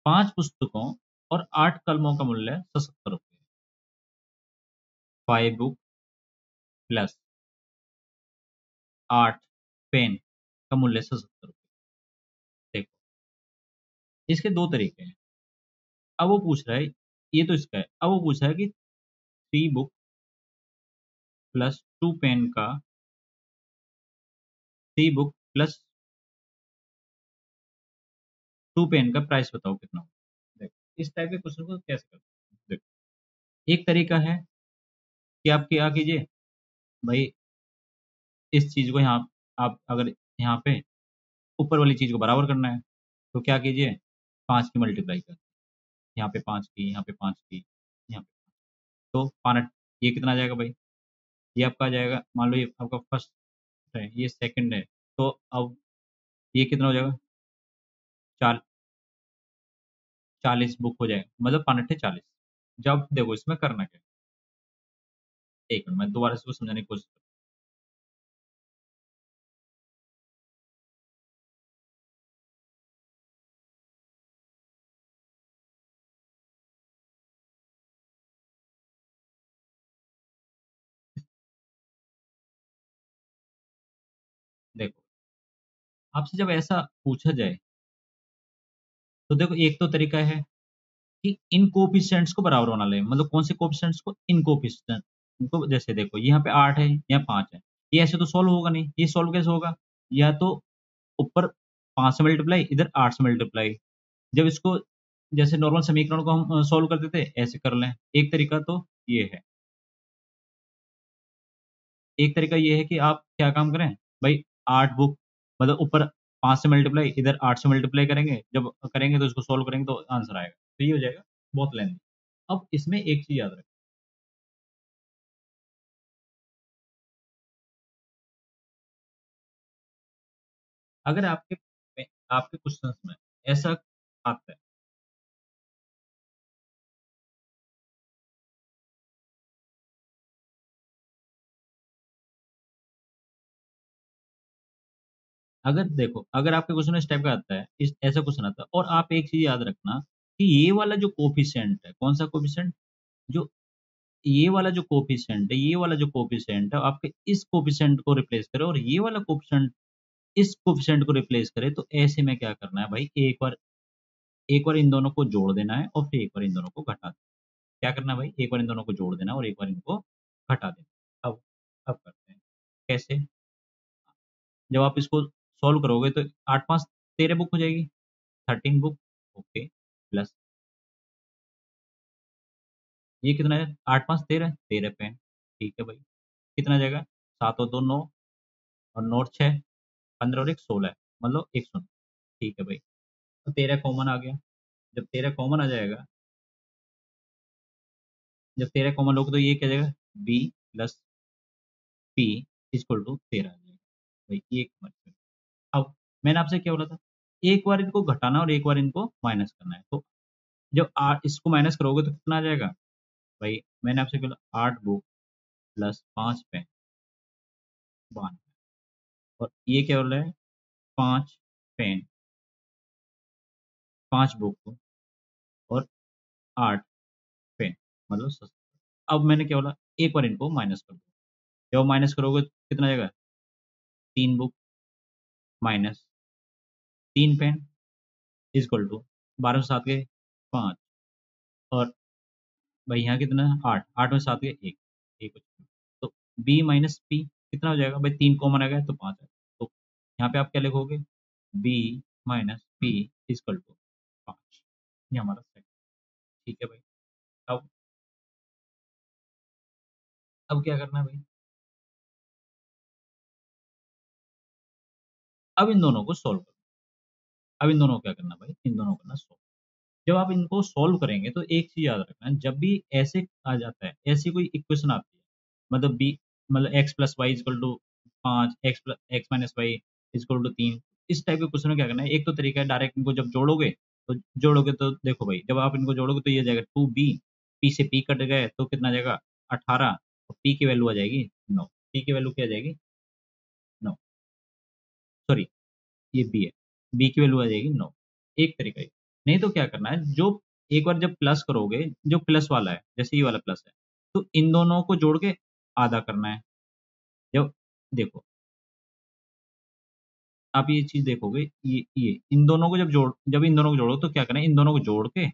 5 पुस्तकों और 8 कलमों का मूल्य 77 रुपये। 5 बुक प्लस 8 पेन का मूल्य 77 रुपये। देखो, इसके दो तरीके हैं। अब वो पूछ रहा है, ये तो इसका है, अब वो पूछ रहा है कि 3 बुक प्लस 2 पेन का, 3 बुक प्लस 2 पेन का प्राइस बताओ कितना होगा। देखो, इस टाइप के क्वेश्चन को कैसे करते हैं, देखो, एक तरीका है कि आप क्या कीजिए भाई, इस चीज को यहाँ, आप अगर यहाँ पे ऊपर वाली चीज को बराबर करना है तो क्या कीजिए, 5 की मल्टीप्लाई कर, यहाँ पे 5 की, यहाँ पे 5 की, तो पानट ये कितना आ जाएगा भाई, ये आपका आ जाएगा, मान लो ये आपका फर्स्ट है, ये सेकंड है, तो अब ये कितना हो जाएगा, चार 40 बुक हो जाएगा, मतलब पानट है 40। जब देखो इसमें करना क्या है, एक मिनट मैं दोबारा इसको समझाने की कोशिश करूँ। देखो आपसे जब ऐसा पूछा जाए तो देखो एक तो तरीका है कि इन कोफिशिएंट्स को बराबर बना लें, मतलब कौन से कोफिशिएंट्स को, इन कोफिशिएंट इनको, जैसे देखो यहाँ पे 8 है, यहाँ 5 है, ये ऐसे तो सॉल्व होगा नहीं, ये सॉल्व कैसे होगा, या तो ऊपर 5 से मल्टीप्लाई, इधर 8 से मल्टीप्लाई। जब इसको जैसे नॉर्मल समीकरण को हम सॉल्व करते थे ऐसे कर लें, एक तरीका तो ये है। एक तरीका ये है कि आप क्या काम करें भाई, 8 बुक, मतलब ऊपर 5 से मल्टीप्लाई, इधर 8 से मल्टीप्लाई करेंगे, जब करेंगे तो इसको सॉल्व करेंगे तो आंसर आएगा, तो ये हो जाएगा बहुत लेंथी। अब इसमें एक चीज याद रखें, अगर आपके क्वेश्चंस में ऐसा आता है, अगर देखो अगर आपके क्वेश्चन में इस टाइप का आता है, इस ऐसा क्वेश्चन आता है, और आप एक चीज याद रखना कि ये वाला जो कोफिशिएंट है, कौन सा कोफिशिएंट, जो ये वाला जो कोफिशिएंट है, ये वाला जो कोफिशिएंट है, आपके इस कोफिशिएंट को रिप्लेस करे और ये वाला कोफिशिएंट इस कोफिशिएंट को रिप्लेस करे, तो ऐसे में क्या करना है भाई, एक बार इन दोनों को जोड़ देना है और फिर एक बार इन दोनों को घटा देना। क्या करना है भाई, एक बार इन दोनों को जोड़ देना और एक बार इनको घटा देना। अब करते हैं कैसे, जब आप इसको सॉल्व करोगे तो 8 5 13 बुक हो जाएगी, 13 बुक, ओके, प्लस ये कितना है, 8 5 13 13 पेन, ठीक है भाई, कितना आ जाएगा, 7 और 2 9, और 9 और 6 15 और 1 16, मतलब 100, ठीक है भाई। तो 13 कॉमन आ गया, जब 13 कॉमन आ जाएगा, जब 13 कॉमन लोगे तो ये क्या आ जाएगा, B plus P equal to 13 आ जाएगा भाई, ये समझ में। अब मैंने आपसे क्या बोला था, एक बार इनको घटाना और एक बार इनको माइनस करना है, तो जब इसको माइनस करोगे तो कितना आ जाएगा भाई, मैंने आपसे बोला 8 बुक प्लस 5 पेन 1, और ये क्या बोल रहा है, 5 पेन, 5 बुक और 8 पेन, मतलब अब मैंने क्या बोला, एक बार इनको माइनस कर दो, जब माइनस करोगे तो कितना आ जाएगा, 3 book minus 3 pen equal to 12 में 7 गए 5, और भाई यहाँ कितना, 8 8 में 7 गए 1, एक बचा। तो बी माइनस पी कितना हो जाएगा भाई, 3 कॉमन आ गया तो 5 है, तो यहाँ पे आप क्या लिखोगे, B minus P equal to 5, ये हमारा सेट, ठीक है भाई। अब अब क्या करना है भाई, अब इन दोनों को सॉल्व करो, अब इन दोनों को क्या करना भाई, इन दोनों को करना सॉल्व। जब आप इनको सॉल्व करेंगे तो एक चीज याद रखना, जब भी ऐसे आ जाता है, ऐसी कोई इक्वेशन आती है, मतलब बी, मतलब x plus y equal to 5, x minus y equal to 3, इस टाइप के क्वेश्चन में क्या करना है, एक तो तरीका है डायरेक्ट इनको जब जोड़ोगे, तो जोड़ोगे तो देखो भाई, जब आप इनको जोड़ोगे तो ये आ जाएगा 2b, पी से पी कट गए तो कितना आ जाएगा 18, और पी की वैल्यू आ जाएगी 9, पी की वैल्यू क्या आ जाएगी 9, सॉरी ये बी है, बी की वैल्यू आ जाएगी 9, एक तरीका है। नहीं तो क्या करना है, जो एक बार जब प्लस करोगे, जो प्लस वाला है, जैसे ये वाला प्लस है, तो इन दोनों को जोड़ के आधा करना है। जब देखो आप ये चीज देखोगे, ये इन दोनों को जब इन दोनों को जोड़ो तो क्या करना है, इन दोनों को जोड़ के,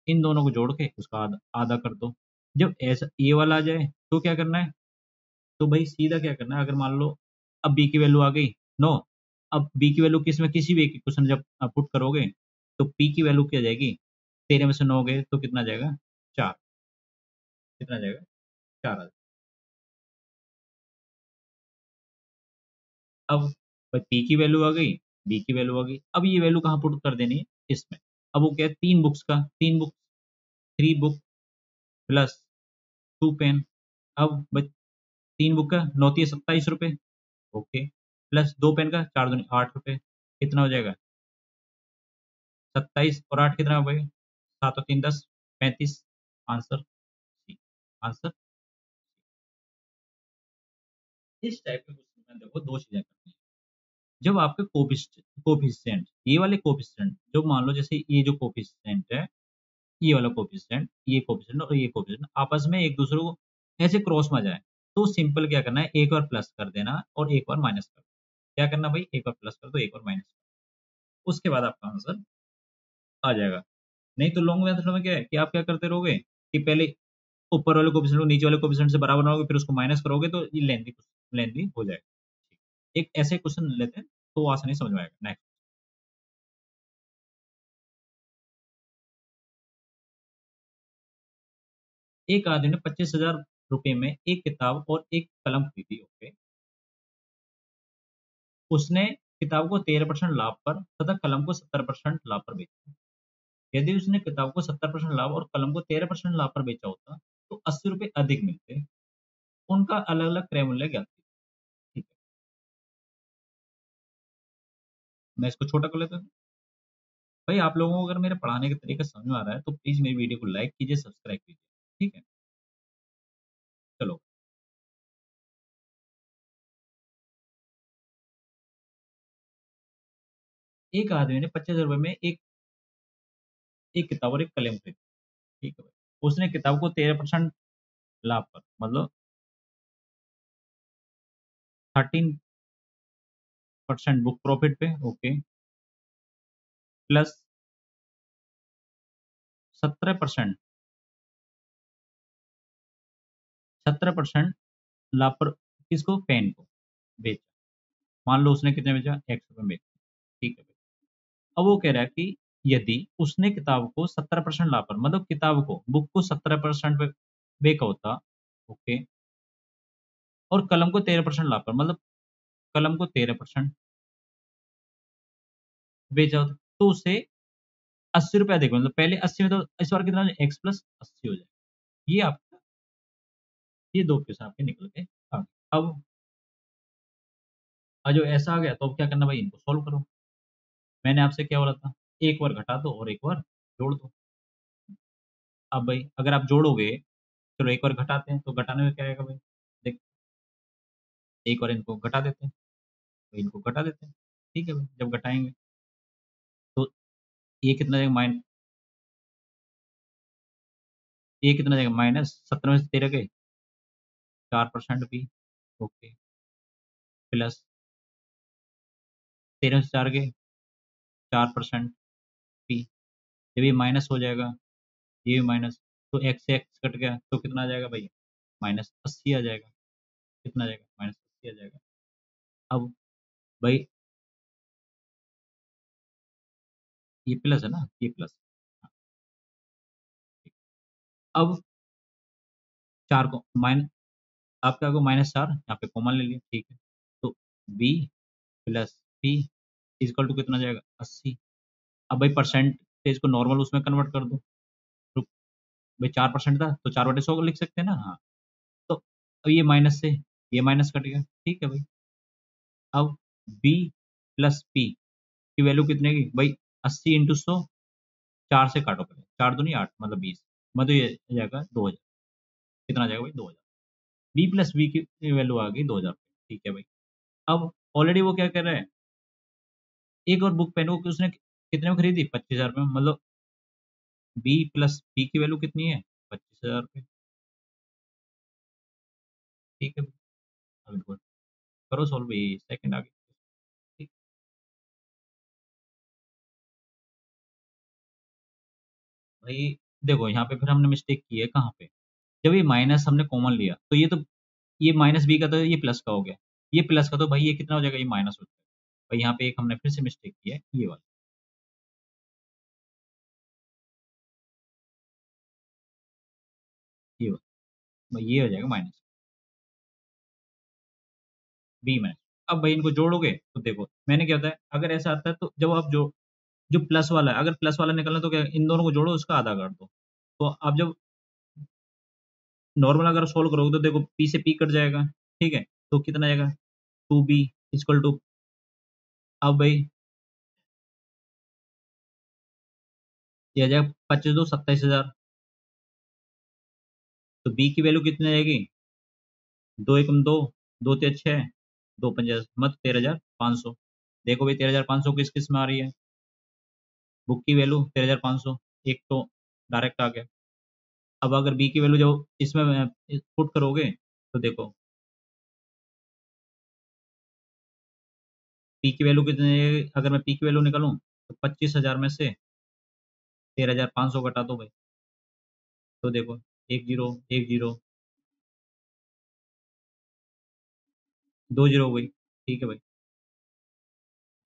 इन दोनों को जोड़ के उसका आधा आधा कर दो। जब ऐसा ये वाला आ जाए तो क्या करना है, तो भाई सीधा क्या करना है, अगर मान लो अब बी की वैल्यू आ गई 9, अब बी की वैल्यू किसी भी एक क्वेश्चन जब आप पुट करोगे तो पी की वैल्यू क्या आ जाएगी, 13 में से 9 गए तो कितना आ जाएगा 4, कितना आ जाएगा 4 आ जाएगा। अब भाई पी की वैल्यू आ गई, बी की वैल्यू आ गई, अब ये वैल्यू कहाँ पुट कर देनी है, इसमें। अब वो क्या है, 3 बुक्स का, 3 बुक, 3 बुक प्लस 2 पेन। अब 3 बुक का 9 × 27 रुपये, ओके, प्लस 2 पेन का 4 दूनी 8 रुपये, कितना हो जाएगा 27 और 8 कितना हो भाई, 7 और 3 10, 35। Answer C, answer. इस टाइप के क्वेश्चन में देखो दो चीजें करनी है। जब आपके कोफिशिएंट, ये वाले कोफिशिएंट, जो मान लो जैसे ये जो कोफिशिएंट है, ये वाला कोफिशिएंट, ये कोफिशिएंट और ये कोफिशिएंट आपस में एक दूसरे को ऐसे क्रॉस में जाए, तो सिंपल क्या करना है, एक बार प्लस कर देना और एक बार माइनस कर देना। क्या करना भाई, एक बार प्लस कर दो, एक बार माइनस कर दो, उसके बाद आपका आंसर आ जाएगा। नहीं तो लॉन्ग मेथड में क्या है कि आप क्या करते रहोगे कि पहले ऊपर वाले कोफिशिएंट को नीचे वाले कोफिशिएंट से बराबर बनाओगे, फिर उसको माइनस करोगे, तो ये लेंथी लेंथी हो जाएगा। एक ऐसे क्वेश्चन लेते हैं तो आसानी समझ में आएगा। नेक्स्ट, एक आदमी ने 25,000 रुपए में एक किताब और एक कलम खरीदी, ओके। उसने किताब को 13% लाभ पर तथा कलम को 70% लाभ पर बेचा। यदि उसने किताब को 70% लाभ और कलम को 13% लाभ पर बेचा होता तो 80 रुपए अधिक मिलते। उनका अलग अलग क्रय मूल्य ज्ञात कीजिए। ठीक है, मैं इसको छोटा कर लेता हूँ। भाई आप लोगों को अगर मेरे पढ़ाने का तरीका समझ में आ रहा है तो प्लीज मेरी वीडियो को लाइक कीजिए, सब्सक्राइब कीजिए। ठीक है, चलो। एक आदमी ने 25,000 रुपए में एक किताब और एक कलम खरीदी। ठीक है भाई, उसने किताब को 13% लाभ पर, मतलब 13% बुक प्रॉफिट पे, ओके, प्लस 17% 17% लाभ पर किसको, पेन को बेचा। मान लो उसने कितने बेचा, 100 रुपये में बेचा। ठीक है भाई, अब वो कह रहा है कि यदि उसने किताब को 70% लाभ पर, मतलब किताब को, बुक को 17% पे बेचा होता, ओके, और कलम को 13% लाभ पर, मतलब कलम को 13% बेचा होता, तो उसे 80 रुपये अधिक, मतलब पहले 80 में, तो इस बार कितना एक्स प्लस 80 हो जाएगा। ये आपका, ये दो क्वेश्चन आपके निकल गए आगे। अब जो ऐसा आ गया तो अब क्या करना भाई, इनको सॉल्व करो। मैंने आपसे क्या बोला था, एक बार घटा दो और एक बार जोड़ दो। अब भाई अगर आप जोड़ोगे, चलो एक बार घटाते हैं तो घटाने में क्या आएगा भाई, देख, एक बार इनको घटा देते हैं, तो इनको घटा देते हैं। ठीक है भाई, जब घटाएंगे तो ये कितना जाएगा, ये कितना जाएगा, -17 में से 13 गए, 4% भी, ओके, प्लस 13 में से 4 गए, 4% भी। जब ये माइनस हो जाएगा, ये भी माइनस, तो एक्स से एक्स कट गया तो कितना आ जाएगा भाई, -80 आ जाएगा। कितना आ जाएगा, -80 आ जाएगा। अब भाई ये प्लस है ना, ये प्लस। हाँ, ठीक। अब 4 को माइन, आप क्या को -4 यहाँ पे कॉमन ले लिया, ठीक है, तो B plus P equal to कितना जाएगा, 80। अब भाई परसेंटेज को नॉर्मल उसमें कन्वर्ट कर दो, तो भाई 4% था तो 4/100 को लिख सकते हैं ना, हाँ। तो अब ये माइनस से ये माइनस कट गया, ठीक है भाई। अब बी प्लस पी की वैल्यू कितने की भाई, 80 × 100, 4 से काटो पहले, 4 दूनी 8 मतलब 20, मतलब ये आ जाएगा 2000। कितना आ जाएगा भाई, 2000। बी प्लस बी की वैल्यू आ गई 2000। ठीक है भाई, अब ऑलरेडी वो क्या कर रहा है, एक और बुक पेन को उसने कितने में खरीदी, 25,000 में, मतलब बी प्लस पी की वैल्यू कितनी है, 25,000 रुपये। ठीक है भाई, अब इनको करो सॉल्व, भाई सेकंड आगे। ठीक, भाई देखो यहाँ पे फिर हमने मिस्टेक की है कहाँ पे, जब ये माइनस हमने कॉमन लिया तो ये तो, ये माइनस बी का तो ये प्लस का हो गया, ये प्लस का तो भाई ये कितना हो जाएगा, ये माइनस हो जाएगा। भाई यहाँ पे एक हमने फिर से मिस्टेक की है, ये वाला, ये वाला, भाई ये हो जाएगा माइनस, बी माइनस। अब भाई इनको जोड़ोगे तो देखो मैंने क्या होता है, अगर ऐसा आता है तो जब आप जो जो प्लस वाला है, अगर प्लस वाला निकलना तो क्या, इन दोनों को जोड़ो, उसका आधा कर दो। तो आप जब नॉर्मल अगर सोल्व करोगे तो देखो पी से पी कट जाएगा, ठीक है, तो कितना आएगा, 2b इक्वल टू, अब भाई ये आ जाएगा 25 2 27 हजार। तो बी की वैल्यू कितनी आएगी, 2 एकम 2, 2 3 6, 2 5 मत 13,500। देखो भाई 13,500 किस किस में आ रही है, बुक की वैल्यू 13,500, एक तो डायरेक्ट आ गया। अब अगर बी की वैल्यू जब इसमें पुट करोगे तो देखो पी की वैल्यू कितनी है, अगर मैं पी की वैल्यू निकालूं तो 25,000 में से 13,500 घटा दो भाई, तो देखो 1 0 1 0, 2 0 हो गई, ठीक है भाई।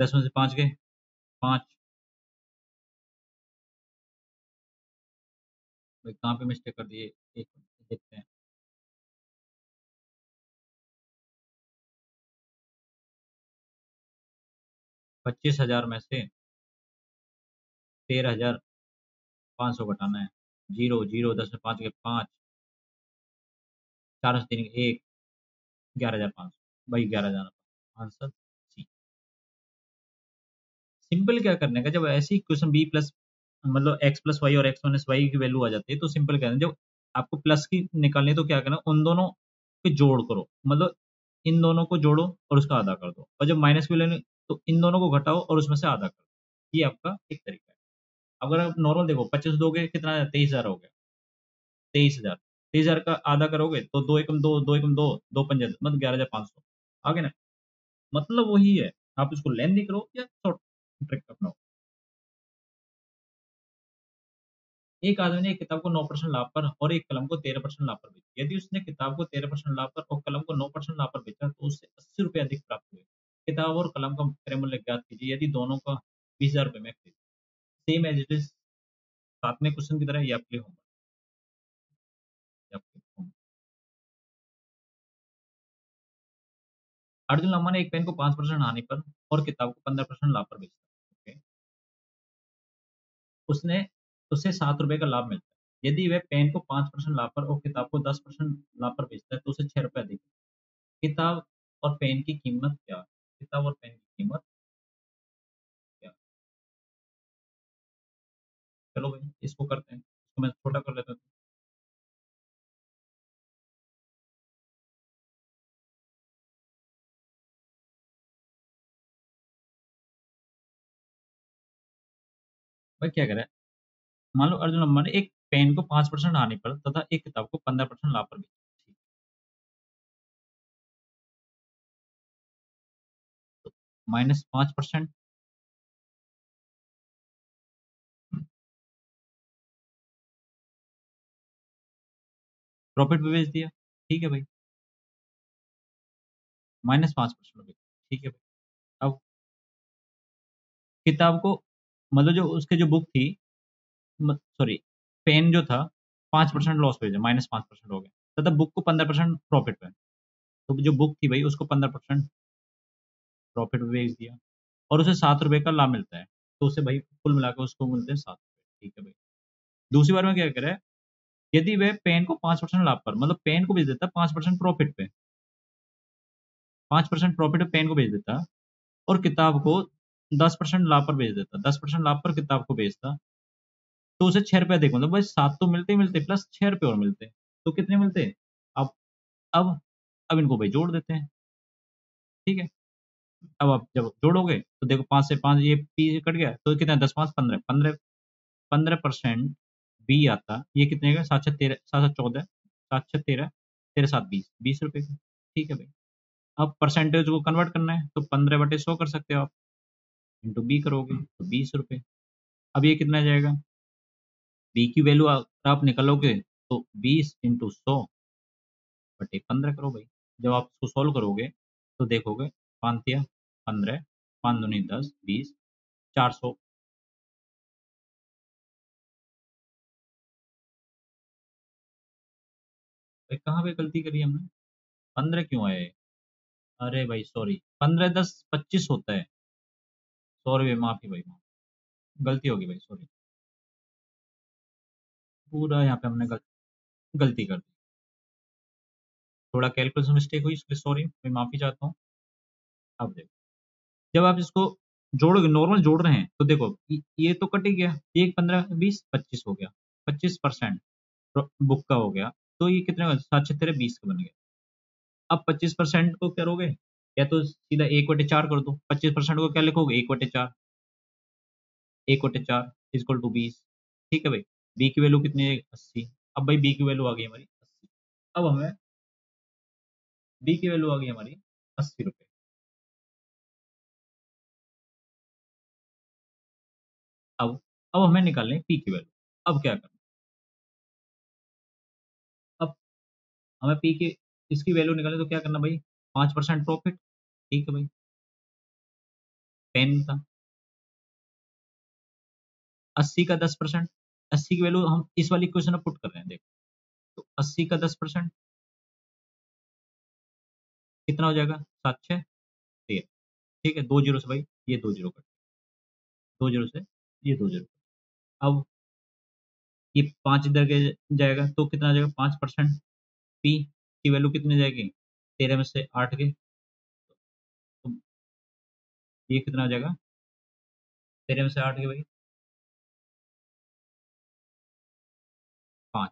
10 में से 5 गए, 5। भाई कहाँ पे मिस्टेक कर दिए, एक देखते हैं। 25,000 में से 13,500 घटाना है, 0 0, 10 में 5 गए 5, 4 में से 3 गए 1, 11,500 भाई, 11,000 आंसर सी। सिंपल क्या करने का, जब ऐसी क्वेश्चन बी प्लस मतलब एक्स प्लस वाई और एक्स माइनस वाई की वैल्यू आ जाती है तो सिंपल क्या है, जब आपको प्लस की निकालनी है तो क्या करना, उन दोनों के जोड़ करो, मतलब इन दोनों को जोड़ो और उसका आधा कर दो, और जब माइनस की लेनी तो इन दोनों को घटाओ और उसमें से आधा कर दो, ये आपका एक तरीका है। अगर आप नॉर्मल देखो 25 दोगे कितना आया, 23,000 हो गया, 23,000, 23,000 का आधा करोगे तो 2 एकम 2, 2 एकम 2, 2 5 मतलब 11,500 आ गया ना। मतलब वही है, आप इसको लेंदी करो या शॉर्ट ट्रिक अपनाओ। एक आदमी ने एक किताब को 9% लाभ पर और एक कलम को 13% लाभ पर बेचा। यदि उसने किताब को 13% लाभ पर और कलम को 9% लाभ पर बेचा तो उससे 80 रुपये अधिक प्राप्त हुए। किताब और कलम का क्रय मूल्य ज्ञात कीजिए यदि दोनों का 20,000 रुपये में खरीद। सेम एज इट इज, सातवें क्वेश्चन की तरह ये आपके लिए होगा, ये आपके होगा। अर्जुन लम्बा ने एक पेन को 5% हानि पर और किताब को 15% लाभ पर बेचा। ओके, उसने उससे 7 रुपये का लाभ मिलता है। यदि वह पेन को 5% लाभ पर और किताब को 10% लाभ पर बेचता है तो उसे 6 रुपये अधिक। किताब और पेन की कीमत क्या है? किताब और पेन की कीमत क्या? चलो भाई इसको करते हैं, इसको मैं छोटा कर लेता हूँ। भाई क्या करें, मान लो अर्जुन अम्मा ने एक पेन को 5% हानि पर तथा एक किताब को 15% लाभ पर बेचा। -5%, प्रॉफिट पे बेच दिया, ठीक है भाई, -5% बेच, ठीक है भाई। अब किताब को मतलब जो उसके जो बुक थी, सॉरी, पेन जो था 5% लॉस पे, -5% हो गया तथा बुक को 15% प्रॉफिट पे। तो जो बुक थी भाई उसको 15% प्रॉफिट पे बेच दिया और उसे 7 रुपये का लाभ मिलता है, तो उसे भाई कुल मिलाकर उसको मिलते हैं 7 रुपये, ठीक है भाई। दूसरी बार में क्या करे, यदि वह पेन को 5% लाभ पर मतलब पेन को बेच देता 5% प्रॉफिट पे, 5% प्रॉफिट पे पेन को बेच देता और किताब को 10% लाभ पर बेच देता, 10% लाभ पर किताब को बेचता, तो उसे 6 रुपये अधिक, मतलब भाई 7 तो मिलते ही मिलते प्लस 6 रुपये और मिलते, तो कितने मिलते। अब अब अब इनको भाई जोड़ देते हैं, ठीक है। अब आप जब जोड़ोगे तो देखो 5 से 5 ये पी कट गया तो कितना, 10 5 15, 15% बी आता, ये कितने का, 7 6 13, 7 7 14, 7 6 13, 13 7 20, 20 रुपये का, ठीक है भाई। अब परसेंटेज को कन्वर्ट करना है तो 15/100 कर सकते हो आप, इंटू बी करोगे तो 20 रुपये। अब ये कितना जाएगा, बी की वैल्यू आप निकालोगे तो 20 × 100/15 करो भाई। जब आप इसको सॉल्व करोगे तो देखोगे 5 × 15, 5 दूनी 10, 20, 400। भाई कहाँ पे गलती करी हमने, 15 क्यों आए, अरे भाई सॉरी, 15 10 25 होता है, सॉरी भाई, माफी भाई, गलती होगी भाई, सॉरी। पूरा यहाँ पे हमने गलती कर दी। थोड़ा कैलकुलेशन मिस्टेक हुई, इसलिए सॉरी, मैं माफ़ी चाहता हूँ। अब देखो, जब आप इसको जोड़ोगे, नॉर्मल जोड़ रहे हैं, तो देखो ये तो कट ही गया, 1 15 20 25 हो गया, 25% बुक का हो गया, तो ये कितने का 7 6 तेरह 20 का बन गया। अब 25% को करोगे, या तो सीधा 1/4 कर दो, 25% को क्या लिखोगे, 1/4, 1/4 इक्वल टू 20। ठीक है भाई, बी की वैल्यू कितनी है, 80। अब भाई बी की वैल्यू आ गई हमारी 80। अब हमें बी की वैल्यू आ गई हमारी 80 रुपये। अब हमें निकालनी है पी की वैल्यू। अब क्या करना, अब हमें पी की इसकी वैल्यू निकालनी, तो क्या करना भाई, 5% प्रॉफिट। ठीक है भाई, पेन था 80 का 10%, 80 की वैल्यू हम इस वाली इक्वेशन में पुट कर रहे हैं, देखो, तो 80 का 10% कितना हो जाएगा, 7 6 13। ठीक है, 2 जीरो से भाई ये 2 जीरो कट, 2 जीरो से ये 2 जीरो। अब ये 5 इधर के जाएगा, तो कितना आ जाएगा, 5%। पी की वैल्यू कितनी जाएगी, 13 में से 8 गए, तो ये कितना आ जाएगा, 13 में से 8 गए भाई 5,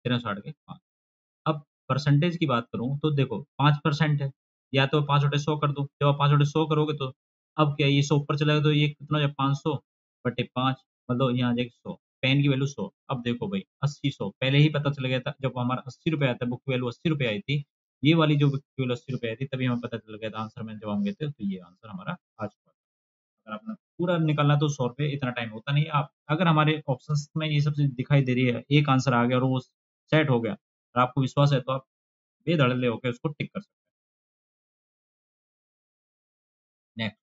13 में से 8 गए 5। अब परसेंटेज की बात करूँ तो देखो 5% है, या तो 5/100 कर दो, जब आप 5/100 करोगे तो अब क्या है, ये 100 ऊपर चला गया, तो ये कितना हो जाए, 500/5, मतलब यहाँ आ जाएगी 100। पेन की वैल्यू 100। अब देखो भाई 80 100 पहले ही पता चल गया था, जब हमारा 80 रुपये आया था, बुक की वैल्यू 80 रुपये आई थी, ये वाली जो बुक की वैल्यू 80 रुपये आई थी, तभी हमें पता चल गया था आंसर में, जब हम गए थे तो ये आंसर हमारा आ चुका था। अगर आपने पूरा निकालना तो 100 रुपये, इतना टाइम होता नहीं है। आप अगर हमारे ऑप्शंस में ये सब चीज दिखाई दे रही है, एक आंसर आ गया और वो सेट हो गया और आपको विश्वास है, तो आप बेधड़ल्ले होकर उसको टिक कर सकते हैं। नेक्स्ट,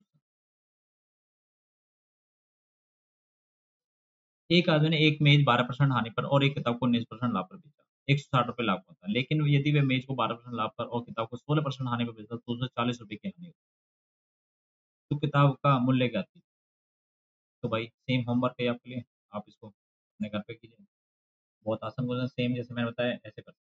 एक आदमी ने एक मेज 12% हानि पर और एक किताब को 19% लाभ पर बेचा, 160 रुपये लाभ होता है, लेकिन यदि वह मेज को 12% लाभ पर और किताब को 16% हानि पर बेचता, तो उसे 40 रुपये की हानि होती। तो किताब का मूल्य क्या थी। तो भाई सेम होमवर्क है आपके लिए, आप इसको अपने घर पे कीजिए। बहुत आसान क्वेश्चन, सेम जैसे मैंने बताया ऐसे कर।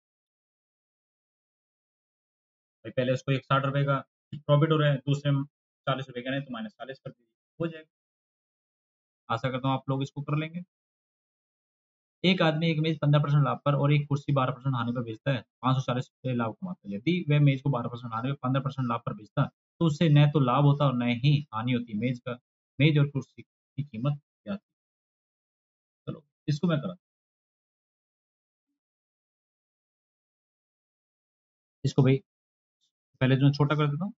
भाई पहले उसको 160 रुपये का प्रॉफिट हो रहा है, दूसरे में 40 रुपये का, नहीं तो -40 कर दीजिए, हो जाएगा। आशा करता हूँ आप लोग इसको कर लेंगे। एक आदमी एक मेज 15% लाभ पर और एक कुर्सी 12% हानि पर बेचता है, 540 रुपये लाभ कमाता है। यदि वह मेज को 12% हानि पर 15% लाभ पर बेचता, तो उससे न तो लाभ होता और न ही हानि होती। मेज और कुर्सी की कीमत क्या थी। चलो इसको मैं करा, इसको भाई पहले जो मैं छोटा कर देता हूँ।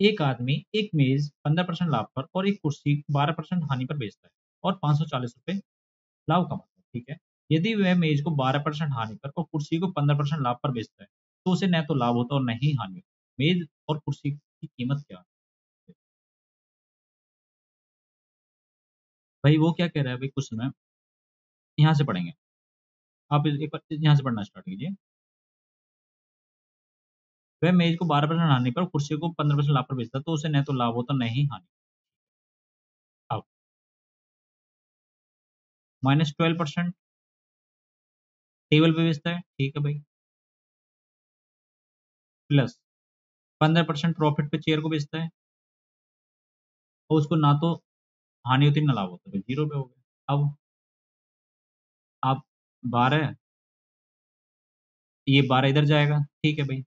एक आदमी एक मेज 15% लाभ पर और एक कुर्सी 12% हानि पर बेचता है और 540 रुपये लाभ कमाता है। ठीक है, यदि वह मेज को 12% हानि पर और कुर्सी को 15% लाभ पर बेचता है, तो उसे न तो लाभ होता और न ही हानि होती। मेज और कुर्सी की कीमत क्या है। भाई वो क्या कह रहा है भाई, कुछ समय यहाँ से पढ़ेंगे। आप एक बार यहाँ से पढ़ना स्टार्ट कीजिए। वह मेज को 12% हानि पर और कुर्सी को 15% लाभ पर बेचता है, तो उसे न तो लाभ होता न ही हानि। अब -12% टेबल पे बेचता है, ठीक है भाई, प्लस 15% प्रॉफिट पे चेयर को बेचता है, और उसको ना तो हानि होती ना लाभ होता, तो 0 पे हो गया। अब आप 12, ये 12 इधर जाएगा, ठीक है भाई,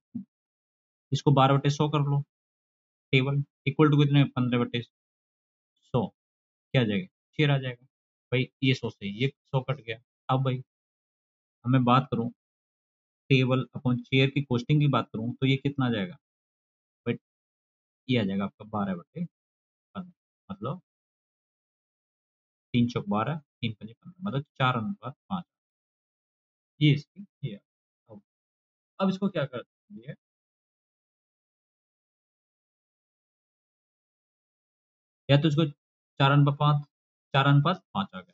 इसको 12/100 कर लो, टेबल इक्वल टू कितने, 15/100, क्या आ जाएगा, शेयर आ जाएगा। भाई ये 100 से ये 100 कट गया। अब भाई हमें बात करूं, टेबल अपॉन चेयर की कॉस्टिंग की बात करूं, तो ये कितना आ जाएगा भाई, ये आ जाएगा आपका 12/15, मतलब 3 × 12 3×5 15, मतलब 4:5। ये इसकी ये है। अब इसको क्या कर दिए, या तो इसको 4:5, 4:5 आ गया।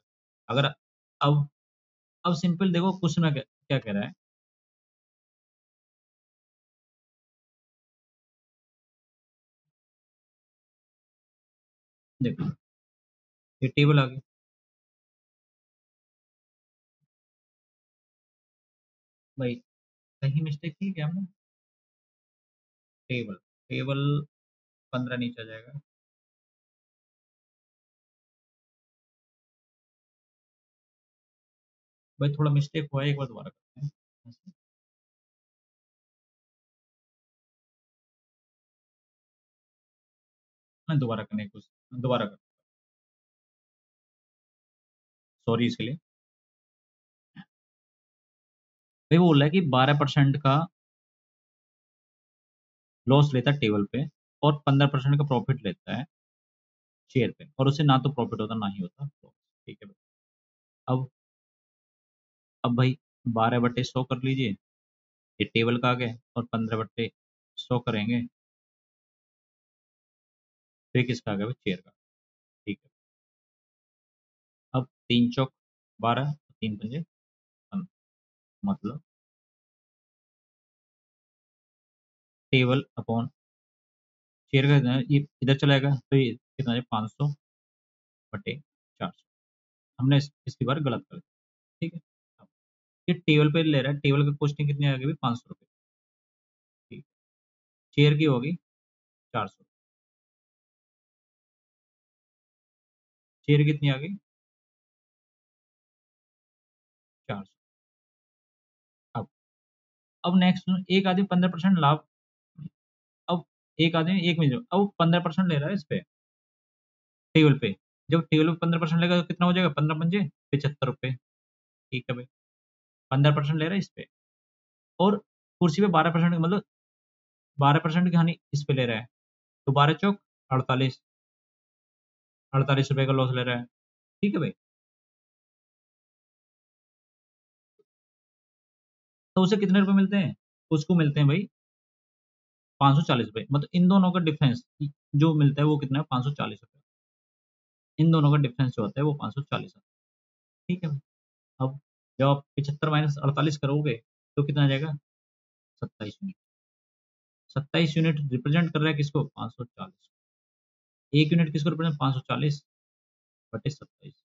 अगर अब अब सिंपल देखो क्वेश्चन में क्या क्या कह रहा है। देखो ये टेबल आ गई भाई, कहीं मिस्टेक की क्या हमने? टेबल, टेबल 15 नीचे आ जाएगा। भाई थोड़ा मिस्टेक हुआ है, एक बार दोबारा करते हैं। मैं दोबारा करने की कोशिश, दोबारा कर, सॉरी इसके लिए। भाई वो बोल रहा है कि 12% का लॉस लेता है टेबल पे, और 15% का प्रॉफिट लेता है शेयर पे, और उससे ना तो प्रॉफिट होता ना ही होता loss। ठीक है भाई। अब भाई 12/100 कर लीजिए, ये टेबल का आ गया, और 15/100 करेंगे तो ये किसका आ गया भाई? शेयर का। ठीक है। अब 3 चौक 12, 3 पंजे 15, मतलब टेबल अपॉन शेयर का कितना है? ये इधर चलाएगा तो ये कितना है? 500/400। हमने इसकी बार गलत कर दिया। ठीक है। अब ये टेबल पे ले रहा है, टेबल का कॉस्टिंग कितनी आ गई भाई? 500 रुपये। ठीक है। शेयर की होगी 400। शेयर कितनी आ गई? 400। अब अब नेक्स्ट एक आदमी 15% लाभ। अब एक आदमी, एक मिनट, अब 15% ले रहा है इस पे, टेबल पे। जब टेबल पे 15% लेगा तो कितना हो जाएगा? 15 पंजे 75 रुपये। ठीक है भाई। 15% ले रहा है इस पे, और कुर्सी पे 12%, मतलब 12% की हानि इस पे ले रहा है, तो 12 चौक 48, 48 रुपये का लॉस ले रहा है। ठीक है भाई। तो उसे कितने रुपए मिलते हैं? उसको मिलते हैं भाई 540 रुपये। मतलब इन दोनों का डिफरेंस जो मिलता है वो कितना है? 540 रुपये। इन दोनों का डिफरेंस जो होता है वो 540 है। ठीक है भाई। अब जब आप 75 - 48 करोगे तो कितना आ जाएगा? 27 यूनिट। 27 यूनिट रिप्रेजेंट कर रहा है किसको? 540। एक यूनिट किसको रिप्रेजेंट? 540/27।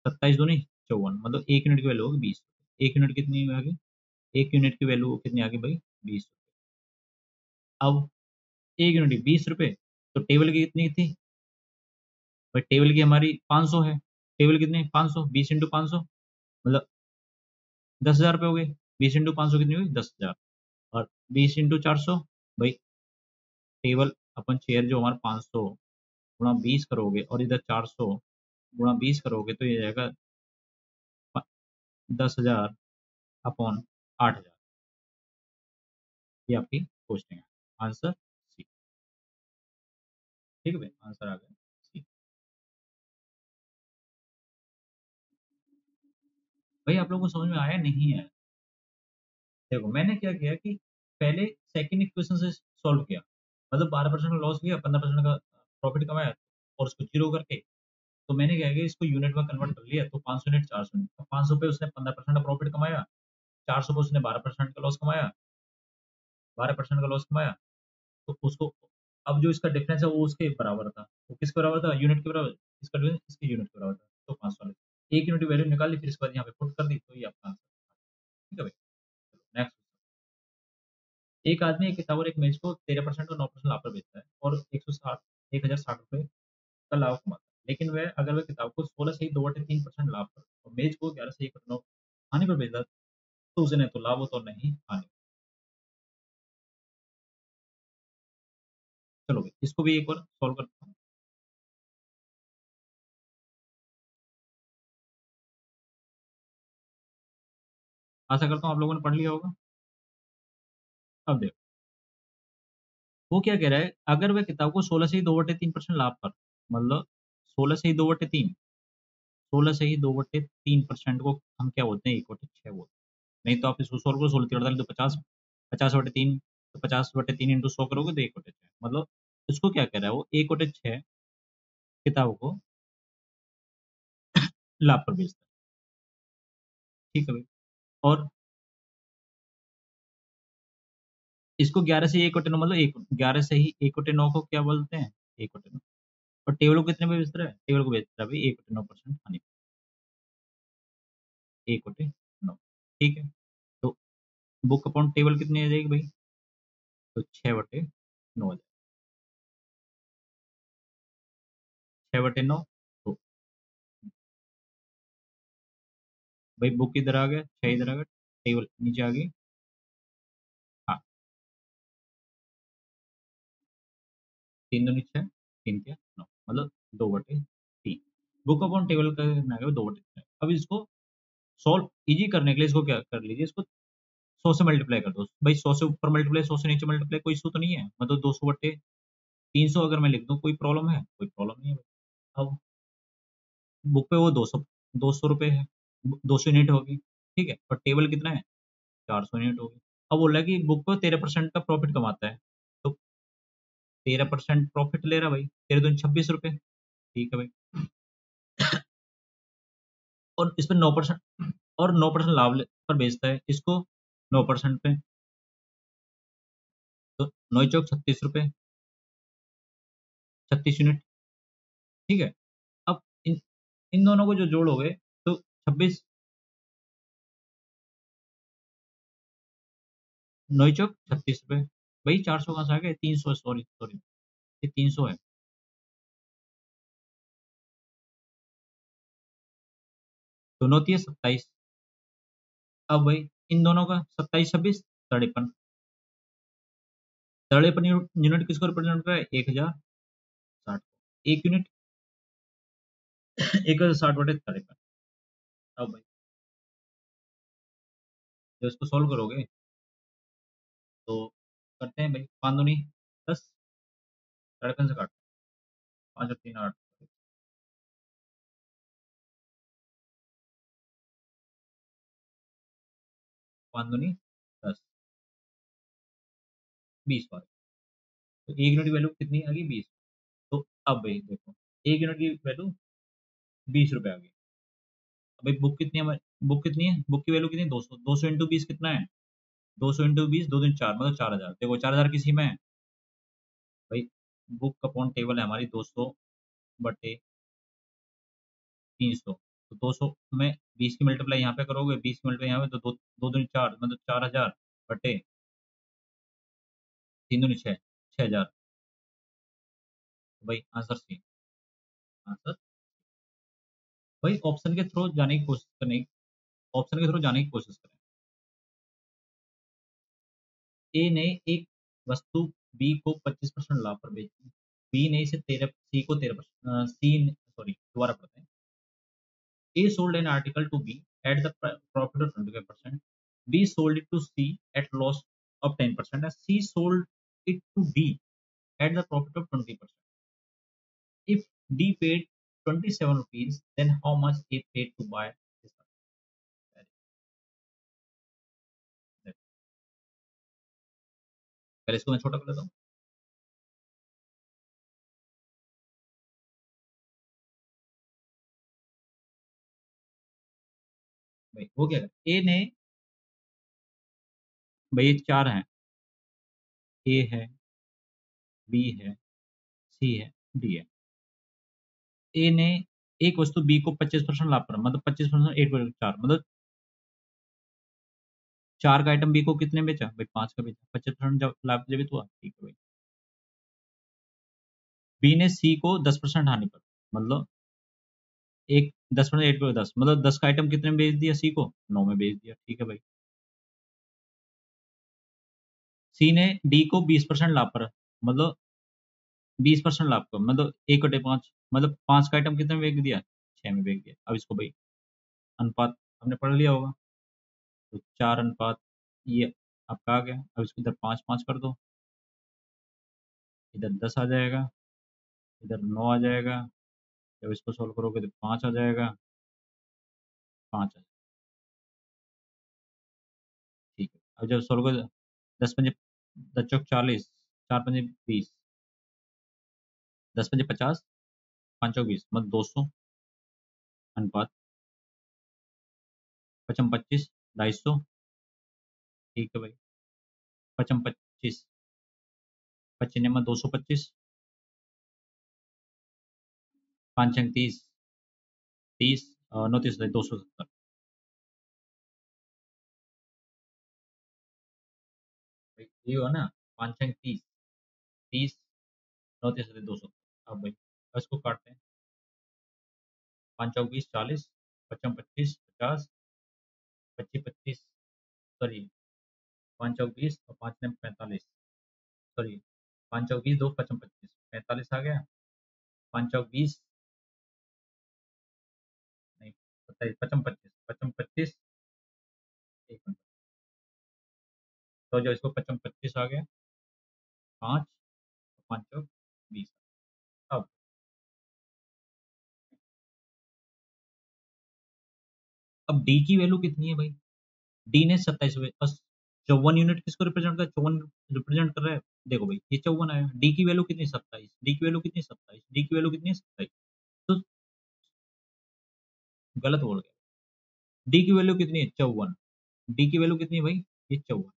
27 दूनी 54, मतलब एक यूनिट की वैल्यू होगी 20। एक यूनिट कितनी आ गई? एक यूनिट की वैल्यू कितनी आ गई भाई? 20। अब एक यूनिट 20 रुपये, तो टेबल की कितनी थी भाई? टेबल की हमारी 500 है। टेबल कितनी? 500, 20 × 500, मतलब 10,000 रुपये हो गए। 20 × 500 कितनी हुई? 10,000। और 20 × 400 भाई, टेबल अपन चेयर जो हमारा 500 गुणा 20 करोगे, और इधर 400 गुणा 20 करोगे, तो ये जाएगा 10,000/8,000। ये आपकी पोस्टिंग है। Answer C. ठीक है भाई, आंसर आ गया सी। भाई आप लोगों को समझ में आया नहीं है? देखो मैंने क्या किया कि पहले सेकंड इक्वेशन से सॉल्व किया, मतलब 12% का लॉस किया, 15% का प्रॉफिट कमाया, और उसको जीरो करके, तो मैंने क्या किया, इसको यूनिट में कन्वर्ट कर लिया। तो 500 यूनिट 400 यूनिट, तो 500 पे उसने 15% का प्रॉफिट कमाया, 400 पे उसने 12% का लॉस कमाया, 12% का लॉस कमाया, तो उसको, अब जो इसका डिफरेंस है वो उसके बराबर था। वो किसके बराबर था? यूनिट के बराबर। इसका डिफरेंस इसके यूनिट के बराबर था, तो 500 एक यूनिट की वैल्यू निकाल ली, फिर इसके बाद यहाँ पे पुट कर दी, तो ये आपका आंसर। ठीक है भाई। नेक्स्ट, एक आदमी एक किताब और एक मेज को 13% और 9% लाभ पर बेचता है, और 1,060 रुपये का लाभ कमाता है। लेकिन वह, अगर वह किताब को 16 सही 2/3% लाभ पर, और मेज को 11 सही 1/9 हानि पर बेचता है, तो उसे नहीं तो लाभ होता और नहीं हानि। चलो भाई, इसको भी एक बार सॉल्व करता हूँ। आशा करता हूँ आप लोगों ने पढ़ लिया होगा। अब देखो, वो क्या कह रहा है, अगर वह किताब को 16 सही 2/3% लाभ पर, मतलब 16 सही 2/3, 16 सही 2/3% को हम क्या बोलते हैं? 1/6 बोलते हैं। नहीं तो आप इसको सोल्व करो, 16 3 48 तो 50, 50/3, तो 50/3 × 100 करोगे तो 1/6, मतलब इसको क्या कह रहा है वो? 1/6 किताब को लाभ पर बेचता है। ठीक है भाई। और इसको 11 सही 1/9, मतलब एक 11 सही 1/9 को क्या बोलते हैं? 1/9। और टेबल को कितने पे बेच रहा है? टेबल को बेच रहा है भाई 1/9% हानि, 1/9। ठीक है। तो बुक अपॉन टेबल कितनी आ जाएगी भाई? तो 6/9 आ जाएगी। 6/9। तो भाई बुक इधर आ गया, 6 इधर आ गया, टेबल नीचे आ गई। हाँ, 3 दूनी 6, 3 क्या 9, मतलब 2/3। बुक अपॉन टेबल का कितना आ गया? 2/3। अब इसको सॉल्व इजी करने के लिए इसको क्या कर लीजिए, इसको 100 से मल्टीप्लाई कर दो भाई। 100 से ऊपर मल्टीप्लाई, 100 से नीचे मल्टीप्लाई, कोई इशू तो नहीं है। मतलब 200/300 अगर मैं लिख दूं, कोई प्रॉब्लम है? कोई प्रॉब्लम नहीं है भाई। अब बुक पे वो 200 रुपये है, 200 यूनिट होगी, ठीक है। और टेबल कितना है? 400 यूनिट होगी। अब बोल रहा है कि बुक पे 13% का प्रॉफिट कमाता है, तो 13% प्रॉफिट ले रहा है भाई, 13×2 = 26 रुपये। ठीक है भाई। और इस पर 9%, और 9% पर बेचता है इसको, 9% पे। तो 9 × 4 = 36 रुपये, 36 यूनिट। ठीक है। अब इन दोनों को जो जोड़ोगे तो 26, 9 × 36 रुपये। भाई 400 कहाँ से आ गए? 300, सॉरी सॉरी, ये 300 है। दोनों होती है 27। अब भाई इन दोनों का 27, 26, 53। 53 यूनिट किसको रिप्रेजेंट कर रहा है? 1060। एक यूनिट 1060/53। अब भाई जब इसको सोल्व करोगे तो करते हैं भाई, 5 दूनी 10, 53 से काट, 5 और 3 8, 5 दूनी 10, 20 बार। तो एक यूनिट की वैल्यू कितनी आ गई? 20। तो अब भाई देखो, एक यूनिट की वैल्यू 20 रुपये आ गई। अब भाई बुक कितनी है? बुक की वैल्यू कितनी है? 200। 200 × 20 कितना है? 200 × 20, 2 दूनी 4, मतलब 4000। देखो 4000 किसी में है भाई। बुक अपॉन टेबल है हमारी 200/300। तो 200 में 20 की मल्टीप्लाई यहाँ पे करोगे, 20 की मल्टीप्लाई यहाँ पे, तो 2 2 दूनी 4, मतलब 4000/3 दूनी 6, 6000। भाई आंसर सी। आंसर भाई ऑप्शन के थ्रू जाने की कोशिश करने, ऑप्शन के थ्रू जाने की कोशिश करें। ए ने एक वस्तु बी को 25% लाभ पर बेची। बी ने इसे 13, सी को 13%, सी, सॉरी दोबारा पढ़ते हैं। A sold an article to B at the profit of 25%. B sold it to C at loss of 10%. And C sold it to D at the profit of 20%. If D paid 27 rupees, then how much A paid to buy this article? पहले इसको मैं छोटा कर लेता हूँ भाई। वो क्या है? ए ने, भाई ये चार हैं, ए है, बी है, सी है, डी है। ए ने एक वस्तु बी को 25% लाभ पर, मतलब 25%, 8/4, मतलब 4 का आइटम बी को कितने बेचा भाई? 5 का बेचा। 25% जब लाभ जब तो ठीक है भाई। बी ने सी को 10% हानि पर, मतलब एक 10%, 8/10, मतलब 10 का आइटम कितने में बेच दिया? सी को 9 में बेच दिया। ठीक है भाई। सी ने डी को 20% लाभ पर, मतलब 20% लाभ पर, मतलब 1/5, मतलब 5 का आइटम कितने में बेच दिया? 6 में बेच दिया। अब इसको भाई अनुपात हमने पढ़ लिया होगा, तो 4 अनुपात ये आपका आ गया। अब इसको इधर 5 5 कर दो, इधर 10 आ जाएगा, इधर 9 आ जाएगा। जब इसको सोल्व करोगे तो 5 आ जाएगा, 5 आ जाएगा। ठीक है। अब जब सोल्व करोगे, 10 पंजे 10 × 4 = 40, 4 पंजे 20, 10 पंजे 50, 5 × 20, मतलब 200 अनुपात 55, 250। ठीक है भाई। 55, 55 225, 5 × 30, 30 और 9 30, 270। भाई ये हुआ ना, 5 6 30, 30, 9 3 200। अब भाई अब इसको काटते हैं। 5 चौक 20, 40, 55 25, 50, 25 25, सॉरी 5 चौक 20 और 5 9 45, सॉरी 5 चौक 20, 2 55 25, 45 आ गया। 5 चौक 20, नहीं 27, 55 25, 55 25, एक मिनट। तो जो इसको 55 25 आ गया, 5, 5 चौक 20। अब अब डी की वैल्यू कितनी है भाई? डी ने 27 बस 54 यूनिट किसको रिप्रेजेंट कर, 54 रिप्रेजेंट कर रहा है। देखो भाई ये 54 आया, डी की वैल्यू कितनी, 27, डी की वैल्यू कितनी, 27, डी की वैल्यू कितनी है, 27। तो गलत बोल गया। डी की वैल्यू कितनी है, 54। डी की वैल्यू कितनी है भाई, ये 54।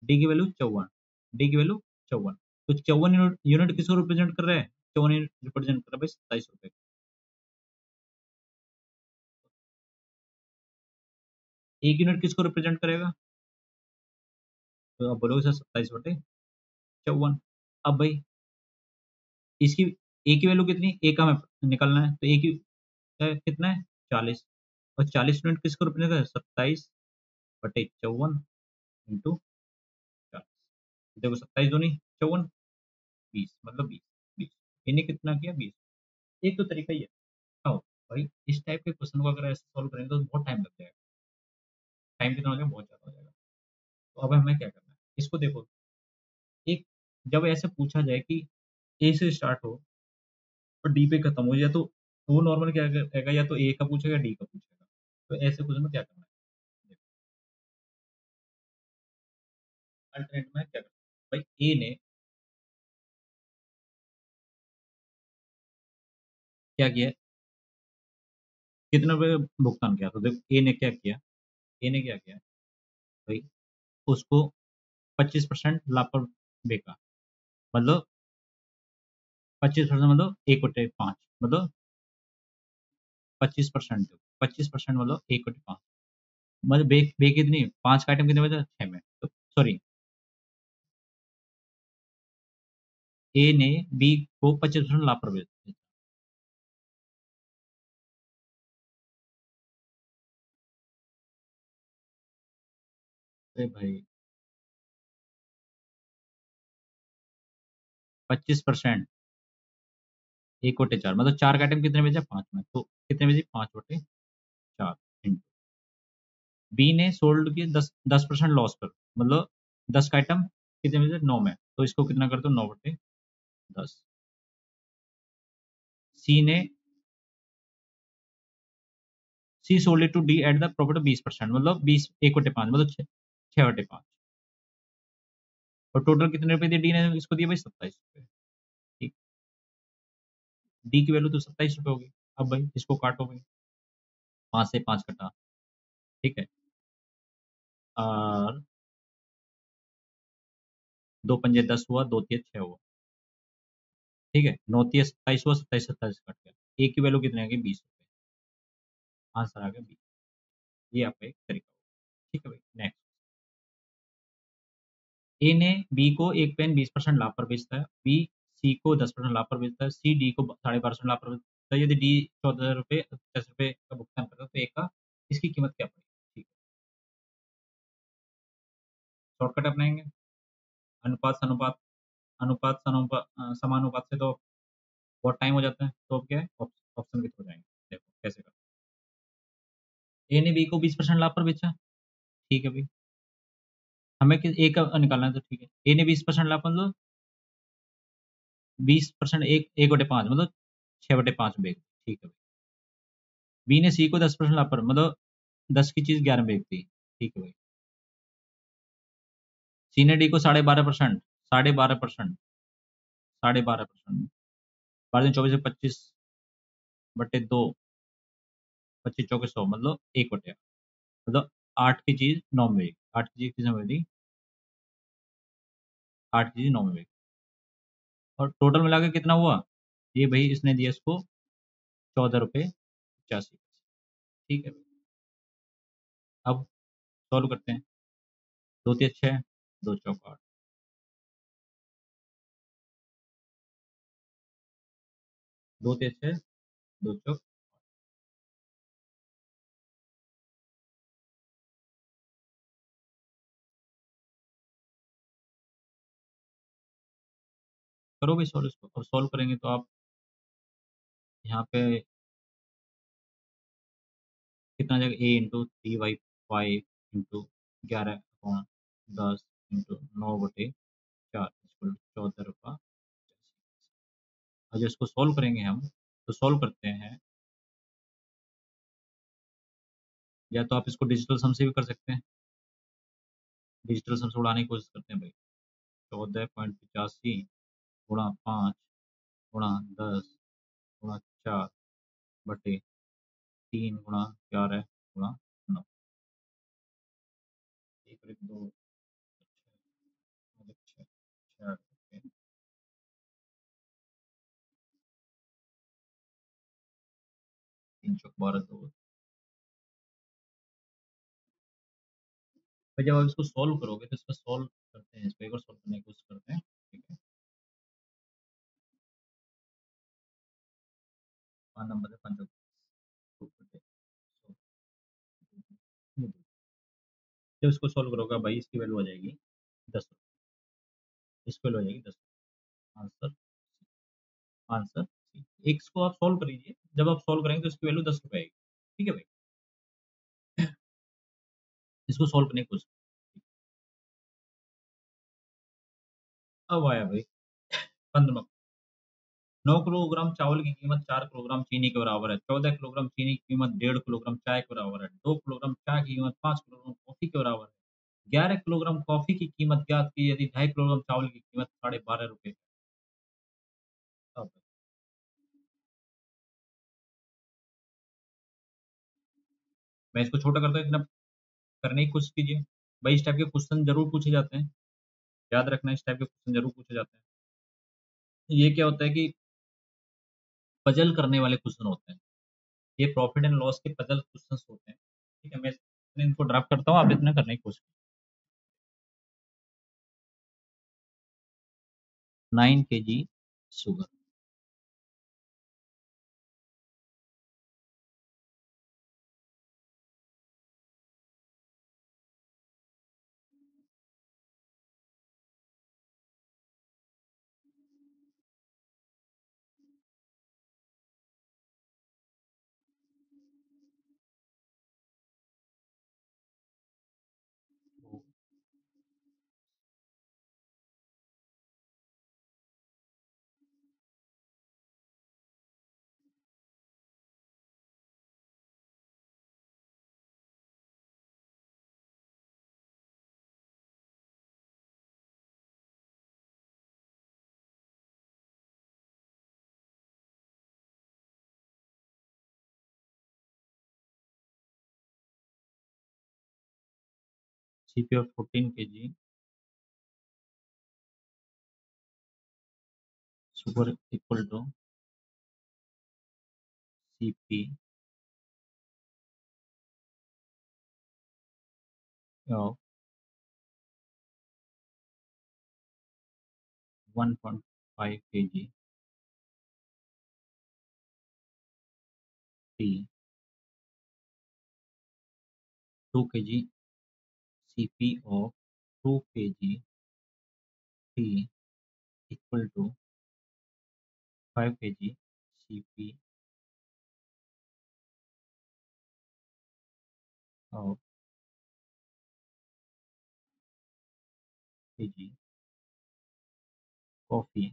डी की वैल्यू 54, डी की वैल्यू 54। तो 54 यूनिट किसको रिप्रेजेंट कर रहा है, 54 यूनिट रिप्रेजेंट कर रहा है भाई 27 रुपए। एक यूनिट किसको रिप्रेजेंट करेगा, तो आप बोलोगे सर 27/54। अब भाई इसकी ए की वैल्यू कितनी, ए का हमें निकालना है, तो ए की कितना है, 40। और 40 यूनिट किसको रिप्रेजेंट कर, 27/54 इंटू 40। देखो 27 दूनी 54, 20 मतलब 20, 20 इन्हें कितना किया, 20। एक तो तरीका ही है। आओ भाई इस टाइप के क्वेश्चन को अगर ऐसे सॉल्व करेंगे तो बहुत टाइम लग जाएगा। टाइम कितना हो जाएगा, बहुत ज़्यादा हो जाएगा। तो अब हमें क्या करना है, इसको देखो। एक जब ऐसे पूछा जाए कि ए से स्टार्ट हो और डी पे खत्म हो जाए, तो वो नॉर्मल क्या करेगा, या तो ए का पूछेगा, डी का पूछेगा। तो ऐसे क्वेश्चन में क्या करना है, अल्टरनेट में क्या करना है भाई। ए ने क्या किया, कितने रुपए भुगतान किया, तो देखो ए ने क्या किया, ए ने क्या किया भाई, उसको 25% लाभ पर बेचा। मतलब 25% मतलब 1/5, मतलब 25%, 25% मतलब 1/5। मतलब बे बे कितनी, 5 का आइटम कितने बचा, 6 में, तो सॉरी ए ने बी को 25% लाभ पर बेचा। अरे भाई 25%, 1/4 मतलब 4 का आइटम कितने बेचा, 5 में, तो कितने बचे, 5/4 इंटू बी ने सोल्ड किए 10% लॉस पर, मतलब 10 का आइटम कितने में से, 9 में, तो इसको कितना कर दो, 9/10। सी ने C sold to D at the profit of 20%, मतलब 20, 1/5 मतलब 6/5। और टोटल कितने रुपए दिए डी ने इसको, दिए भाई 27 रुपए। ठीक, डी की वैल्यू तो 27 रुपए होगी। अब भाई इसको काटो भाई, 5 से 5 कटा, ठीक है। और 2 पंजे 10 हुआ, 2 तिया 6 हुआ, ठीक है। 9 तिया 27 हुआ, 27 कट गया। ए की वैल्यू कितनी आ गई, 20 रुपए। आंसर आ गया 20। ये आपका एक तरीका होगा, ठीक है भाई। नेक्स्ट, ए ने बी को एक पेन 20% लाभ पर बेचता है, बी सी को 10% लाभ पर बेचता है, सी डी को 12.5% लाभ पर बेचता है। यदि डी 14 रुपये 10 रुपये का भुगतान करता है तो ए का इसकी कीमत क्या पड़ेगी। ठीक है, शॉर्टकट अपनाएंगे। अनुपात अनुपात अनुपात समानुपात से तो बहुत टाइम हो जाता है, तो अब क्या है, ऑप्शन के थ्रू जाएंगे। देखो कैसे करते हैं। ए ने बी को 20% लाभ पर बेचा, ठीक है भाई। हमें ए का निकालना है, तो ठीक है। ए ने 20% लाभ मतलब 20%, एक 1/5 मतलब 6/5 बेच, ठीक है। बी ने सी को 10% लाभ पर, मतलब 10 की चीज 11 बेच दी, ठीक है भाई। सी ने डी को 12.5%, 12.5%, 12.5%, 12 दूनी 24 25 बटे 2, 25 चौके 100 मतलब 1/8, मतलब 8 की चीज 9 में बेची, 8 की चीज किसने बेची, 8 की चीज 9 में बेची। और टोटल मिला के कितना हुआ, ये भाई इसने दिया इसको 14 रुपये 85। ठीक है भाई। अब सॉल्व करते हैं। 2 तिया 6, 2 चौक 8, 2 तेज 6, 2 चौक। करो भाई सॉल्व इसको। अब सॉल्व करेंगे तो आप यहाँ पे कितना आ जाएगा, ए इंटू 3/5 इंटू 11/10 इंटू 9/4 इक्वल 14 रुपये। और जब इसको सॉल्व करेंगे हम, तो सॉल्व करते हैं, या तो आप इसको डिजिटल सम से भी कर सकते हैं। डिजिटल सम से उड़ाने की कोशिश करते हैं भाई। 14.85 गुणा 5 गुणा 10 गुणा 4/3 गुणा 11 गुणा 9। एक और एक दो, छः, छः, छः, 3 चौक 12, 2। भाई जब आप इसको सॉल्व करोगे तो इसको सॉल्व करते हैं, इसको एक बार सॉल्व करने की कोशिश करते हैं, ठीक है। 5 नंबर है, 5 जब इसको सॉल्व करोगे भाई, इसकी वैल्यू आ जाएगी 10, इसकी वैल्यू आ जाएगी 10। आंसर, आंसर एक इसको आप सॉल्व कर लीजिए, जब आप सॉल्व करेंगे तो इसकी वैल्यू 10 रुपये आएगी, ठीक है भाई। इसको सॉल्व करने की कोशिश। अब आया भाई 15। 9 किलोग्राम चावल की कीमत 4 किलोग्राम चीनी के बराबर है। 14 किलोग्राम चीनी की कीमत 1.5 किलोग्राम चाय के बराबर है। 2 किलोग्राम चाय की कीमत 5 किलोग्राम कॉफी के बराबर है। 11 किलोग्राम कॉफी की कीमत ज्ञात की यदि 2.5 किलोग्राम चावल की कीमत 12.5 रुपये है। अब मैं इसको छोटा करता हूँ, इतना करने की कोशिश कीजिए भाई। इस टाइप के क्वेश्चन जरूर पूछे जाते हैं, याद रखना, इस टाइप के क्वेश्चन जरूर पूछे जाते हैं। ये क्या होता है कि पजल करने वाले क्वेश्चन होते हैं, ये प्रॉफिट एंड लॉस के पजल क्वेश्चन होते हैं, ठीक है। मैं इनको ड्राफ्ट करता हूँ, आप इतना करने की कोशिश। 9 kg sugar, CP of 14 kg sugar equal to CP of 1.5 kg tea, 2 kg CP of 2 kg tea equal to 5 kg CP of kg coffee।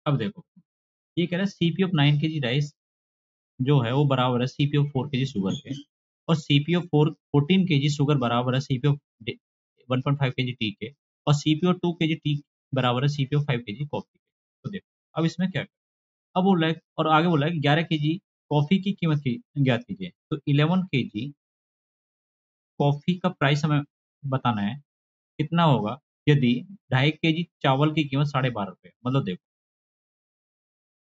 अब देखो, ये कह रहा है CP of 9 kg राइस जो है वो बराबर है CP of 4 kg शुगर के, और CP of 14 kg शुगर बराबर है CP of 1.5 kg टी के, और CP of 2 kg टी बराबर है CP of 5 kg कॉफी के। तो देखो अब इसमें क्या, अब बोल रहा है और आगे बोल रहा है 11 kg कॉफी की कीमत की ज्ञात कीजिए। तो 11 kg कॉफी का प्राइस हमें बताना है, कितना होगा यदि 2.5 kg चावल की कीमत 12.5 रुपये, मतलब देखो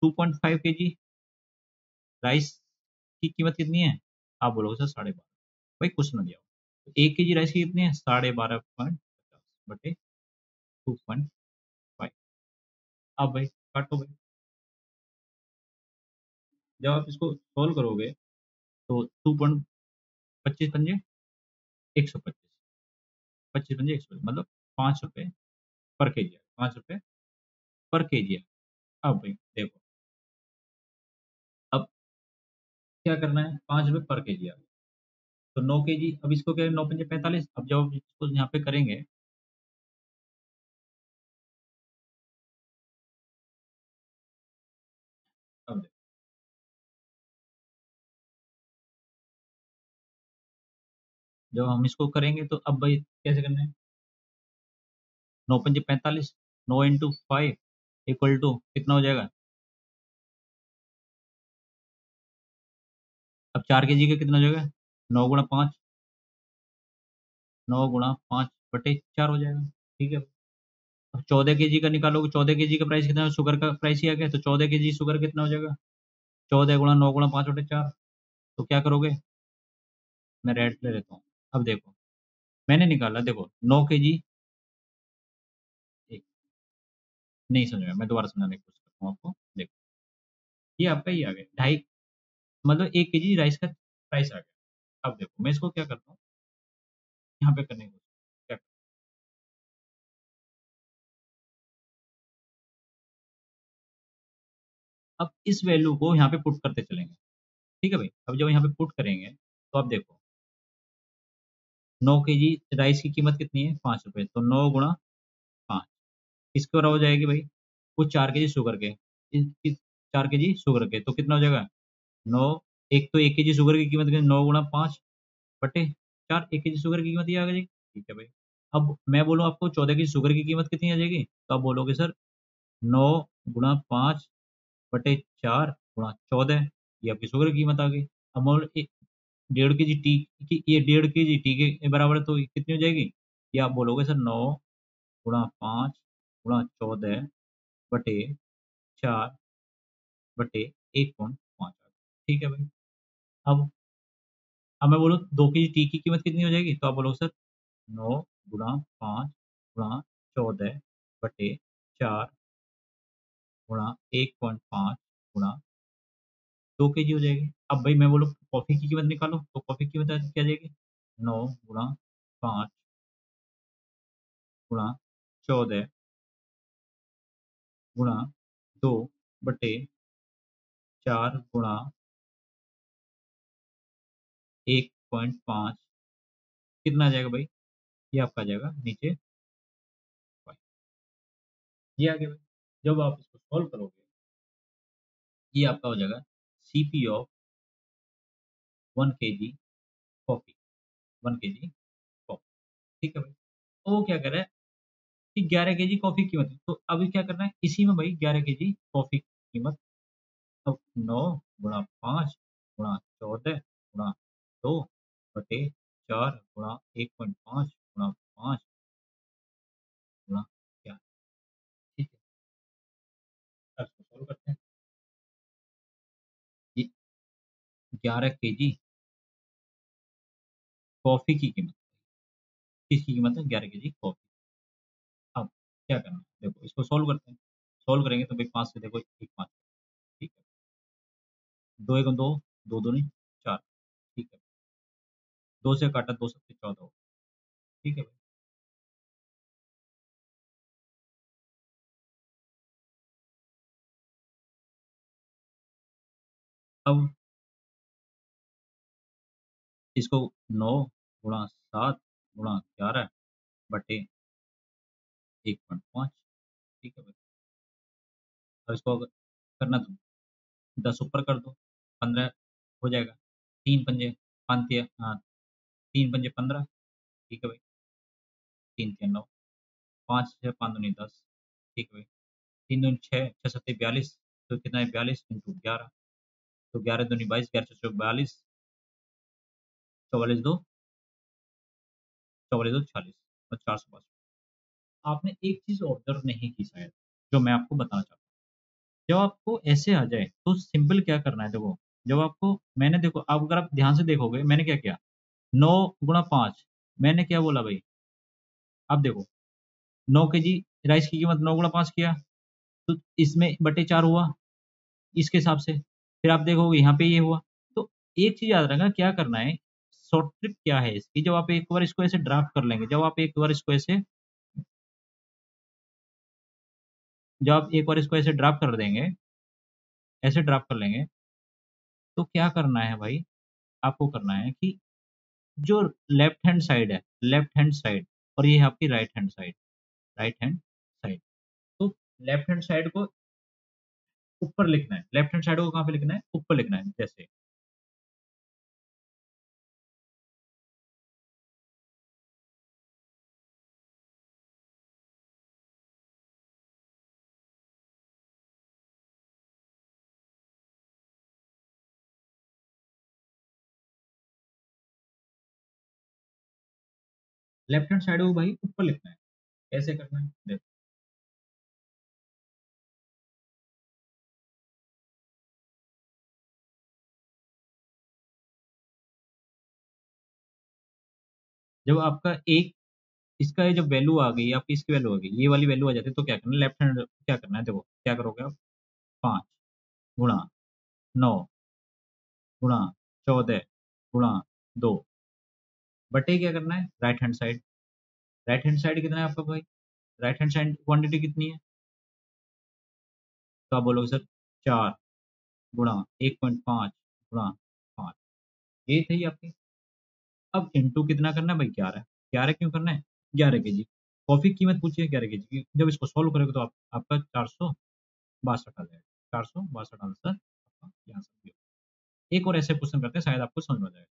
2.5 kg राइस की कीमत कितनी है? आप बोलोगे सर 12.5। भाई कुछ ना दिया हो। तो 1 केजी राइस की कितनी है? 12.5 बटे 2.5। अब भाई काटो भाई। जब आप इसको सोल्व करोगे तो 2.25 पंजे 125, 25 पंजे 125 मतलब 5 रुपये पर केजी है, 5 रुपये पर केजी है। अब भाई देखो, अब क्या करना है, 5 रुपये पर केजी आ गया। तो 9 केजी, अब इसको क्या है, 9 पंजे 45। अब जब आप इसको यहाँ पे करेंगे, अब देखो, जब हम इसको करेंगे तो अब भाई कैसे करना है, 9 पंजे 45, 9 × 5 इक्वल टू कितना हो जाएगा? अब 4 केजी का कितना हो जाएगा? 9 × 5, 9 × 5 बटे 4 हो जाएगा। ठीक है। अब 14 केजी का निकालोगे, 14 केजी का प्राइस कितना है? शुगर का प्राइस ही आ गया, तो 14 केजी शुगर कितना हो जाएगा? 14 × 9 × 5 बटे 4। तो क्या करोगे? मैं रेड ले लेता हूँ। अब देखो, मैंने निकाला, देखो 9 केजी, एक नहीं समझ में, मैं दोबारा समझाने की कोशिश करता हूँ आपको। देखो, ये आपका ये आ गया ढाई, मतलब 1 केजी राइस का प्राइस आ गया। अब देखो मैं इसको क्या करता हूँ, यहाँ पे करने की कोशिश क्या करता हूँ। अब इस वैल्यू को यहाँ पे पुट करते चलेंगे। ठीक है भाई, अब जब यहाँ पे पुट करेंगे तो अब देखो, 9 केजी राइस की कीमत कितनी है? 5 रुपये, तो 9 × 5 किसके बराबर हो जाएगी भाई? वो 4 केजी शुगर के, 4 केजी शुगर के, तो कितना हो जाएगा? 9, एक तो 1 केजी शुगर की कीमत 9 × 5 बटे 4, 1 केजी शुगर की कीमत ये आ जाएगी। ठीक है भाई। अब मैं बोलूँ आपको 14 केजी शुगर की कीमत कितनी आ जाएगी, तो आप बोलोगे सर 9 × 5 बटे 4 × 14, ये आपकी शुगर की कीमत आ गई। अब मान लो 1.5 केजी टी की, ये 1.5 केजी टी के बराबर है, तो ये कितनी हो जाएगी? ये आप बोलोगे सर 9 × 5 × 14 बटे 4 बटे 1.5। ठीक है भाई। अब मैं बोलूँ 2 केजी टी की कीमत कितनी हो जाएगी, तो आप बोलोगे सर 9 × 5 × 14 बटे 4 गुणा 1.5 गुणा 2 केजी हो जाएगी। अब भाई मैं बोलूँ कॉफ़ी की कीमत निकालो, तो कॉफ़ी की कीमत क्या आ जाएगी? 9 × 5 × 14 गुणा 2 बटे 4 गुणा 1.5, कितना आ जाएगा भाई? ये आपका आ जाएगा नीचे 5। ये आ गया भाई। जब आप इसको सॉल्व करोगे, ये आपका हो जाएगा CP of 1 KG coffee, 1 KG coffee. ठीक है भाई। तो वो क्या कर रहा है कि 11 केजी कॉफ़ी की कीमत है। तो अभी क्या करना है, इसी में भाई 11 केजी कॉफ़ी की कीमत, अब 9 × 5 × 14 गुणा 2 बटे 4 गुणा 1.5 गुणा 5 गुणा क्या। ठीक है, अब इसको सॉल्व करते हैं। ये 11 केजी कॉफ़ी की कीमत, किसकी कीमत है? 11 केजी कॉफ़ी। अब क्या करना है, देखो इसको सॉल्व करते हैं। सॉल्व करेंगे तो भाई 5 से देखो, एक 5, ठीक है, 2 × 1 = 2, 2 दूनी 4, ठीक है, 2 से काटा, 2 × 7 = 14 हो। ठीक है भाई। अब इसको 9 × 7 × 11 बटे 1.5, ठीक है भाई। अब इसको अगर करना तो 10 ऊपर कर दो, 15 हो जाएगा। 3 पंजे 5 हाँ, 3 पंजे 15, ठीक है भाई। 3 × 3 = 9, 5 × 6 = 5 दूनी 10, ठीक है भाई। 3 दूनी 6, 6 × 7 = 42, तो कितना है? 42 × 11, तो 11 दूनी 22, 11 × 6 = 42, 44 दो 40, और 452। आपने एक चीज ऑब्जर्व नहीं की शायद, जो मैं आपको बताना चाहता हूँ। जब आपको ऐसे आ जाए तो सिंपल क्या करना है, देखो जब आपको मैंने देखो, आप अगर आप ध्यान से देखोगे मैंने क्या किया, 9 × 5, मैंने क्या बोला भाई, आप देखो 9 kg राइस की कीमत 9 × 5 किया, तो इसमें बटे 4 हुआ इसके हिसाब से। फिर आप देखोगे यहाँ पे ये हुआ। तो एक चीज याद रखना, क्या करना है, शॉर्ट ट्रिक क्या है इसकी, जब आप एक बार इसको ऐसे ड्राफ्ट कर लेंगे, जब आप एक बार इसको ऐसे ड्राफ्ट कर देंगे, ऐसे ड्राफ्ट कर लेंगे, तो क्या करना है भाई, आपको करना है कि जो लेफ्ट हैंड साइड और ये है आपकी राइट हैंड साइड, तो लेफ्ट हैंड साइड को ऊपर लिखना है, लेफ्ट हैंड साइड को कहाँ पे लिखना है, ऊपर लिखना है। जैसे लेफ्ट हैंड साइड को भाई ऊपर लिखना है। कैसे करना है देखो, जब आपका एक इसका ये जब वैल्यू आ गई, आपकी इसकी वैल्यू आ गई, ये वाली वैल्यू आ जाती है, तो क्या करना है, लेफ्ट हैंड क्या करना है, देखो क्या करोगे आप, 5 × 9 × 14 × 2 बटे क्या करना है, राइट हैंड साइड कितना है आपका भाई, राइट हैंड साइड क्वांटिटी कितनी है, तो आप बोलोगे सर 4 × 1.5 × 5, ये थी आपकी। अब इंटू कितना करना है भाई, 11। 11 क्यों करना है, 11 kg कॉफी की कीमत पूछी है 11 kg की, जब इसको सॉल्व करोगे तो आपका 462 आ जाएगा, 462 आंसर आपका यहाँ से भी होगा। एक और ऐसे क्वेश्चन करते हैं, शायद आपको समझ में आ जाएगा।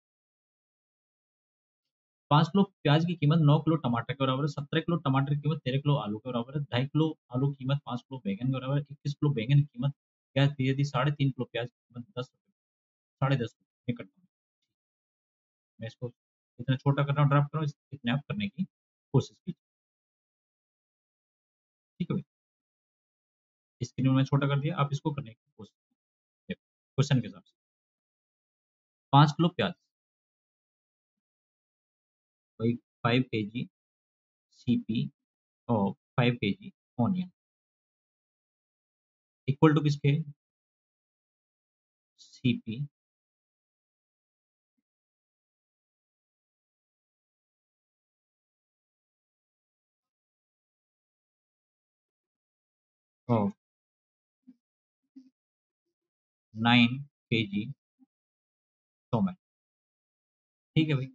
5 किलो प्याज की कीमत 9 किलो टमाटर के बराबर है, 17 किलो टमाटर की कीमत 13 किलो आलू के बराबर है, 2.5 किलो आलू की कीमत 5 किलो बैंगन के बराबर है, 21 किलो बैंगन की कीमत प्याज दी जाती है, 3.5 किलो प्याज की कीमत 10 रुपये, 10.5 रुपये निकट में। मैं इसको इतना छोटा कर रहा हूँ, ड्राफ्ट कर रहा हूँ, इतने आप करने की कोशिश कीजिए, ठीक है भाई। स्क्रीन में छोटा कर दिया, आप इसको करने की कोशिश कीजिए क्वेश्चन के हिसाब से। 5 किलो प्याज भाई, 5 kg CP और 5 kg ऑनियन इक्वल टू किसके, CP और 9 kg टोमेटो, ठीक है भाई।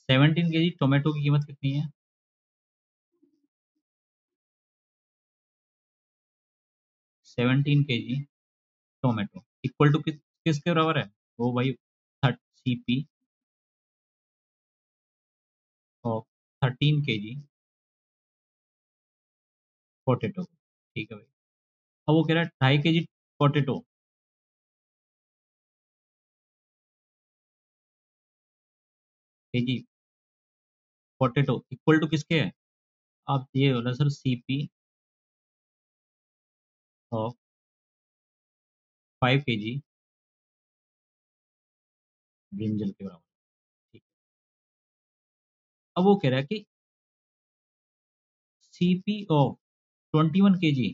17 kg टोमेटो की कीमत कितनी है, 17 kg टोमेटो इक्वल टू किसके बराबर है, वो भाई 30 CP और 13 kg पोटेटो, ठीक है भाई। अब वो कह रहा है 2.5 kg potato, KG potato equal to किसके है, आप ये बोला सर CP और 5 kg ब्रिंजल के बराबर, ठीक है। अब वो कह रहा है कि CP ऑफ 21 kg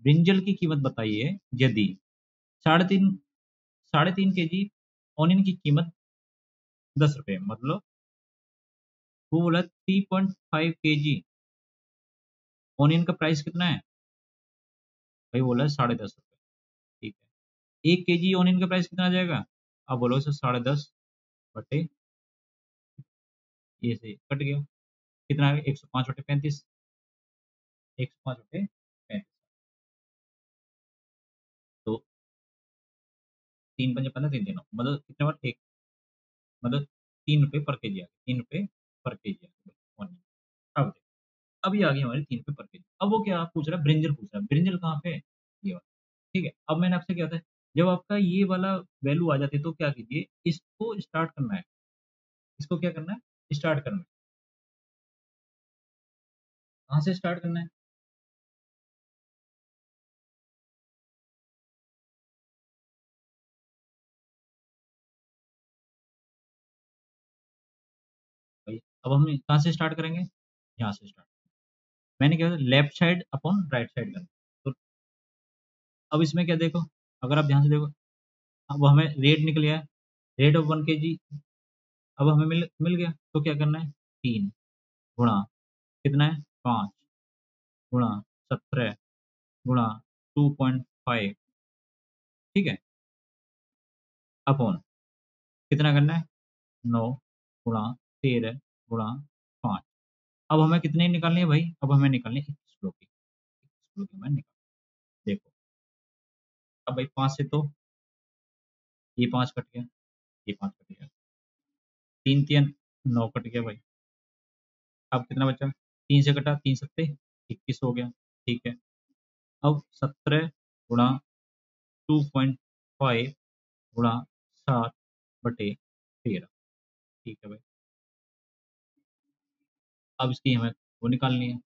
ब्रिंजल की कीमत बताइए, यदि 3.5 3.5 kg ऑनियन की कीमत 10 रुपये, मतलब वो बोला 3.5 kg ऑनियन का प्राइस कितना है, भाई बोला 10.5 रुपये, ठीक है। 1 kg ऑनियन का प्राइस कितना आ जाएगा, आप बोलो सर 10.5 बटे, ये से कट गया, कितना आ गया, 105/35, 105/35, तो 3×5 = 15, 3×3 = 9, मतलब कितने बार एक, मतलब 3 रुपये पर केजी आ गया, 3 रुपये पर केजी आ गया ऑनियन। अब देखो, अब ये आ गई हमारी 3 रुपये पर केजी। अब वो क्या पूछ रहा है, ब्रिंजल पूछ रहा है, ब्रिंजल कहाँ पे है, ये वाला, ठीक है। अब मैंने आपसे क्या था, जब आपका ये वाला वैल्यू आ जाती है तो क्या कीजिए, इसको स्टार्ट करना है, इसको क्या करना है, स्टार्ट करना है। कहाँ से स्टार्ट करना है, अब हम कहाँ से स्टार्ट करेंगे, यहाँ से स्टार्ट। मैंने क्या left side upon right side करना। तो अब इसमें क्या देखो, अगर आप ध्यान से देखो, अब हमें रेट निकल गया है, रेट ऑफ 1 kg अब हमें मिल मिल गया। तो क्या करना है, 3 गुणा कितना है 5 गुणा 17 गुणा 2.5, ठीक है, अपॉन कितना करना है 9 गुणा 13 गुणा 5। अब हमें कितने निकालनी है भाई, अब हमें निकालनी है 21 किलो की, 21 किलो की हमें निकाल। देखो अब भाई 5 से तो ये 5 कट गया, ये 5 कट गया, 3 3 9 कट गया भाई। अब कितना बचा, 3 से कटा, 3 सत्ते 21 हो गया, ठीक है। अब 17 गुणा 2.5 गुणा 7/13, ठीक है भाई। अब इसकी हमें वो निकालनी है।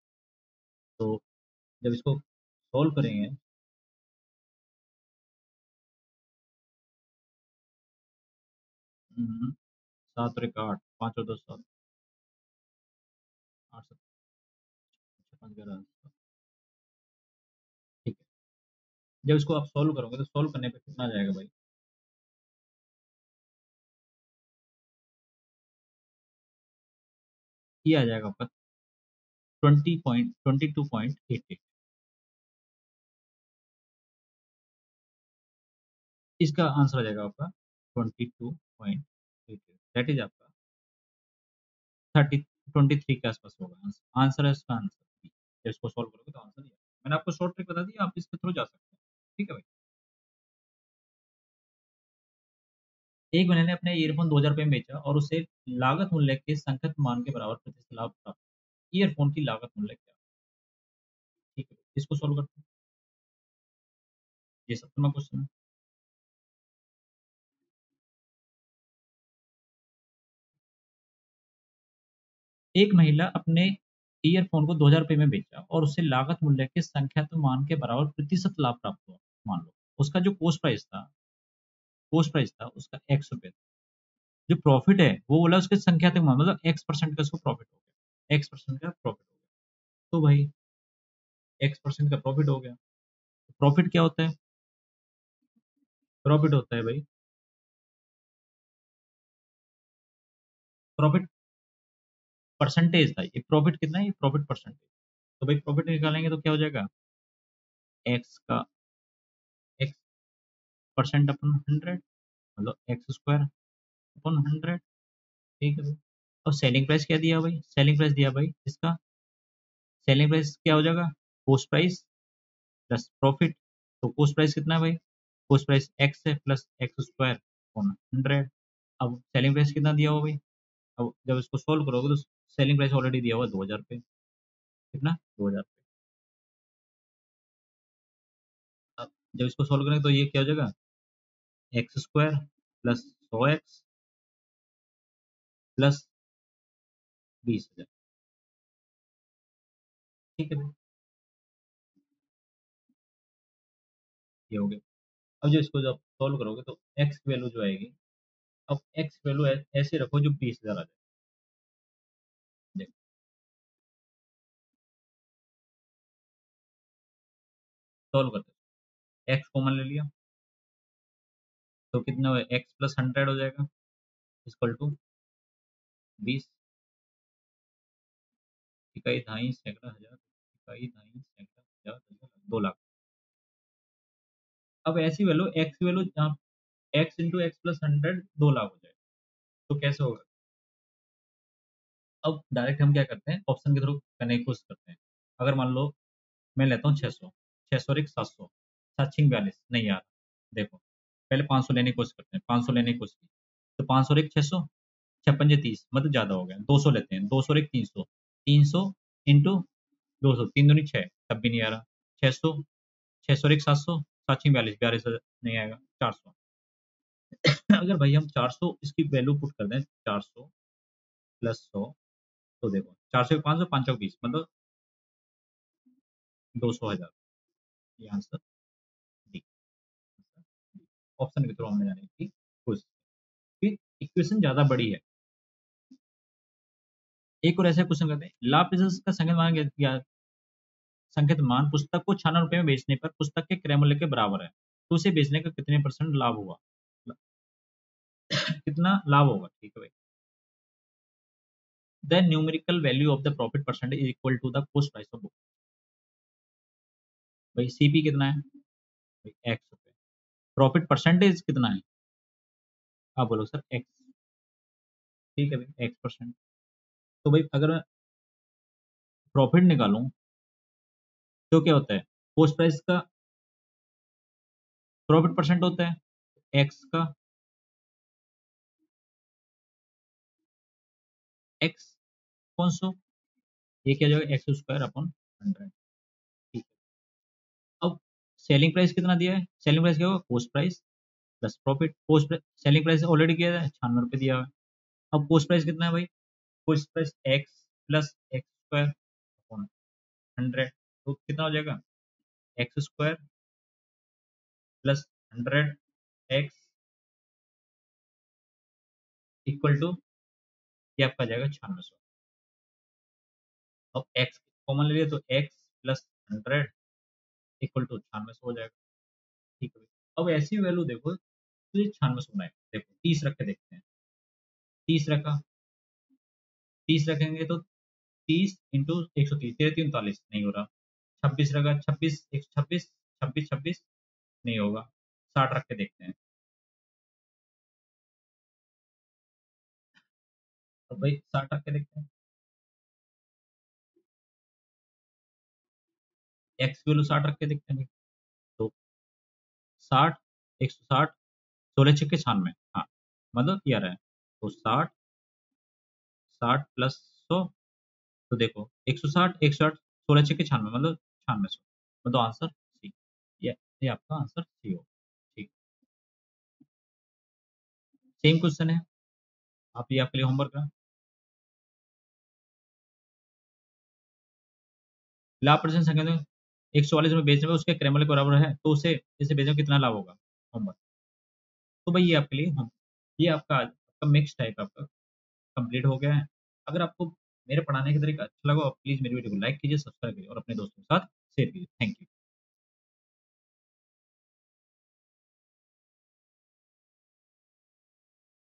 तो जब इसको सॉल्व करेंगे, 7 और 1 8, 5 और 2 7, 8 7 5 11, ठीक है। जब इसको आप सॉल्व करोगे तो सॉल्व करने पे कितना आ जाएगा भाई, ये आ जाएगा आपका 22.88। इसका आंसर आ जाएगा आपका 22.88, दैट इज आपका 23 के आसपास होगा। आंसर है इसका, आंसर जब इसको सॉल्व करोगे तो आंसर ही आएगा। मैंने आपको शॉर्ट ट्रिक बता दी, आप इसके थ्रू जा सकते हैं, ठीक है भाई। एक महीने ने अपने ईयरफोन 2000 रुपये में बेचा और उसे लागत मूल्य के संकेत मान के बराबर प्रतिशत लाभ प्राप्त। ईयरफोन की लागत मूल्य क्या, ठीक है, इसको सॉल्व करते हैं। ये 7वां क्वेश्चन है। एक महिला अपने ईयरफोन को 2000 रुपये में बेचा और उससे लागत मूल्य के संख्यात्मक मान के बराबर प्रतिशत लाभ प्राप्त हुआ। मान लो उसका जो कोस्ट प्राइस था उसका x रुपये, जो प्रॉफिट है वो बोला उसके संख्यात्मक मान, मतलब x% का उसको प्रॉफिट हो गया, x% का प्रॉफिट हो गया। तो भाई x% का प्रॉफिट हो गया। प्रॉफिट क्या होता है, प्रॉफिट होता है भाई, प्रॉफिट परसेंटेज था, ये प्रॉफिट कितना है, ये प्रॉफिट परसेंटेज। तो भाई प्रॉफिट निकालेंगे तो क्या हो जाएगा, एक्स का x% अपन 100, मतलब x² अपन 100, ठीक है भाई। और सेलिंग प्राइस क्या दिया भाई, सेलिंग प्राइस दिया भाई इसका, सेलिंग प्राइस क्या हो जाएगा, कोस्ट प्राइस प्लस प्रॉफिट। तो कोस्ट प्राइस कितना है भाई, कोस्ट प्राइस एक्स है प्लस x² अपॉन 100। अब सेलिंग प्राइस कितना दिया हुआ भाई, अब जब इसको सोल्व करोगे तो सेलिंग प्राइस ऑलरेडी दिया हुआ 2000 रुपये, कितना 2000 रुपये। अब जब इसको सोल्व करेंगे तो ये क्या हो जाएगा, x² प्लस 100x प्लस 20,000, ठीक है भाई, ये हो गया। अब जो इसको जब सॉल्व करोगे तो एक्स की वैल्यू जो आएगी, अब एक्स वैल्यू ऐसे रखो जो 20,000 आ जाए। देखो सॉल्व करते हैं, एक्स कॉमन ले लिया तो कितना हो, एक्स प्लस 100 हो जाएगा इक्वल टू 20, इकाई ढाई सैकड़ा हजार, इकाई ढाई सैकड़ा हजार, 2 लाख। अब ऐसी वैल्यू एक्स वैल्यू जहाँ x into x plus 100 2 lakh हो जाए, तो कैसे होगा। अब डायरेक्ट हम क्या करते हैं, ऑप्शन के थ्रू करने की कोशिश करते हैं। अगर मान लो मैं लेता हूँ 600, 600 और एक 700, 7 6 42 नहीं यार, देखो पहले 500 लेने की कोशिश करते हैं, 500 लेने की कोशिश की तो 500 और एक 600, 6 5 30, मतलब ज़्यादा हो गया, 200 लेते हैं, 200 और एक 300, 300 इंटू 200, 3 दूनी 6, तब भी नहीं आ रहा, 600, 600 और एक 700, 7 6 42, 42 नहीं आएगा, 400। अगर भाई हम 400 इसकी वैल्यू पुट कर दें, 400 प्लस 100, तो देखो 400 500 5 20, मतलब 200,000, ये आंसर डी, ऑप्शन के थ्रू हमने जाने की कोशिश की। इक्वेशन ज़्यादा बड़ी है, एक और ऐसा क्वेश्चन करते हैं, लाभ प्रतिशत का संकेत मान या संकेत मान पुस्तक को 96 रुपए में बेचने पर पुस्तक के क्रय मूल्य के बराबर है, तो उसे बेचने का कितने परसेंट लाभ होगा? कितना लाभ होगा? ठीक है भाई। The numerical value of the profit percentage is equal to the cost price of book. भाई सीपी कितना है? भाई एक्स रुपए। प्रॉफिट परसेंटेज कितना है? आप बोलो सर एक्स। ठीक है भाई, एक्स परसेंट। तो भाई अगर मैं प्रॉफिट निकालूं तो क्या होता है? कॉस्ट प्राइस का प्रॉफिट परसेंट होता है, एक्स का एक्स कौन सो, ये क्या जाएगा? X square upon 100। ठीक है। अब सेलिंग प्राइस कितना दिया है? सेलिंग प्राइस क्या होगा? Cost price plus profit. Cost selling price already किया है, 96 रुपये दिया हुआ है। अब कॉस्ट प्राइस कितना है भाई? Cost price x plus x square upon 100, तो कितना हो जाएगा? X square plus 100 x equal to, ये आपका आ जाएगा 9600। अब एक्स कॉमन ले लिया तो एक्स प्लस 100 इक्वल टू 9600 हो जाएगा। ठीक है। अब ऐसी वैल्यू देखो तो ये 9600 बनाए, देखो 30 रख के देखते हैं। 30 रखा, 30 रखेंगे तो 30 × 130, 43 नहीं हो रहा। 26 रखा, 26 126, 26 26 नहीं होगा। 60 रख के देखते हैं। अब भाई 60 रख के देखते हैं, एक्स की वैल्यू 60 रख के देखते हैं भाई। तो 60, 160, 16 × 6 = 96। हाँ, मतलब ये आ रहा है। तो 60, 60 प्लस 100, तो देखो 160, 160, 16 × 6 = 96, मतलब 9600। मतलब आंसर सी। ये आपका आंसर सी हो। ठीक। सेम क्वेश्चन है, आप ये आपके लिए होमवर्क है। लाभ प्रदर्शन संख्या में 144 में बेचने में उसके क्रय मूल्य के बराबर है, तो उसे इसे बेचने में कितना लाभ होगा? होमवर्क। तो भाई ये आपके लिए हम, ये आपका मिक्स टाइप आपका कंप्लीट हो गया है। अगर आपको मेरे पढ़ाने का तरीका अच्छा लगा, आप प्लीज मेरी वीडियो को लाइक कीजिए, सब्सक्राइब कीजिए और अपने दोस्तों के साथ शेयर कीजिए। Thank you.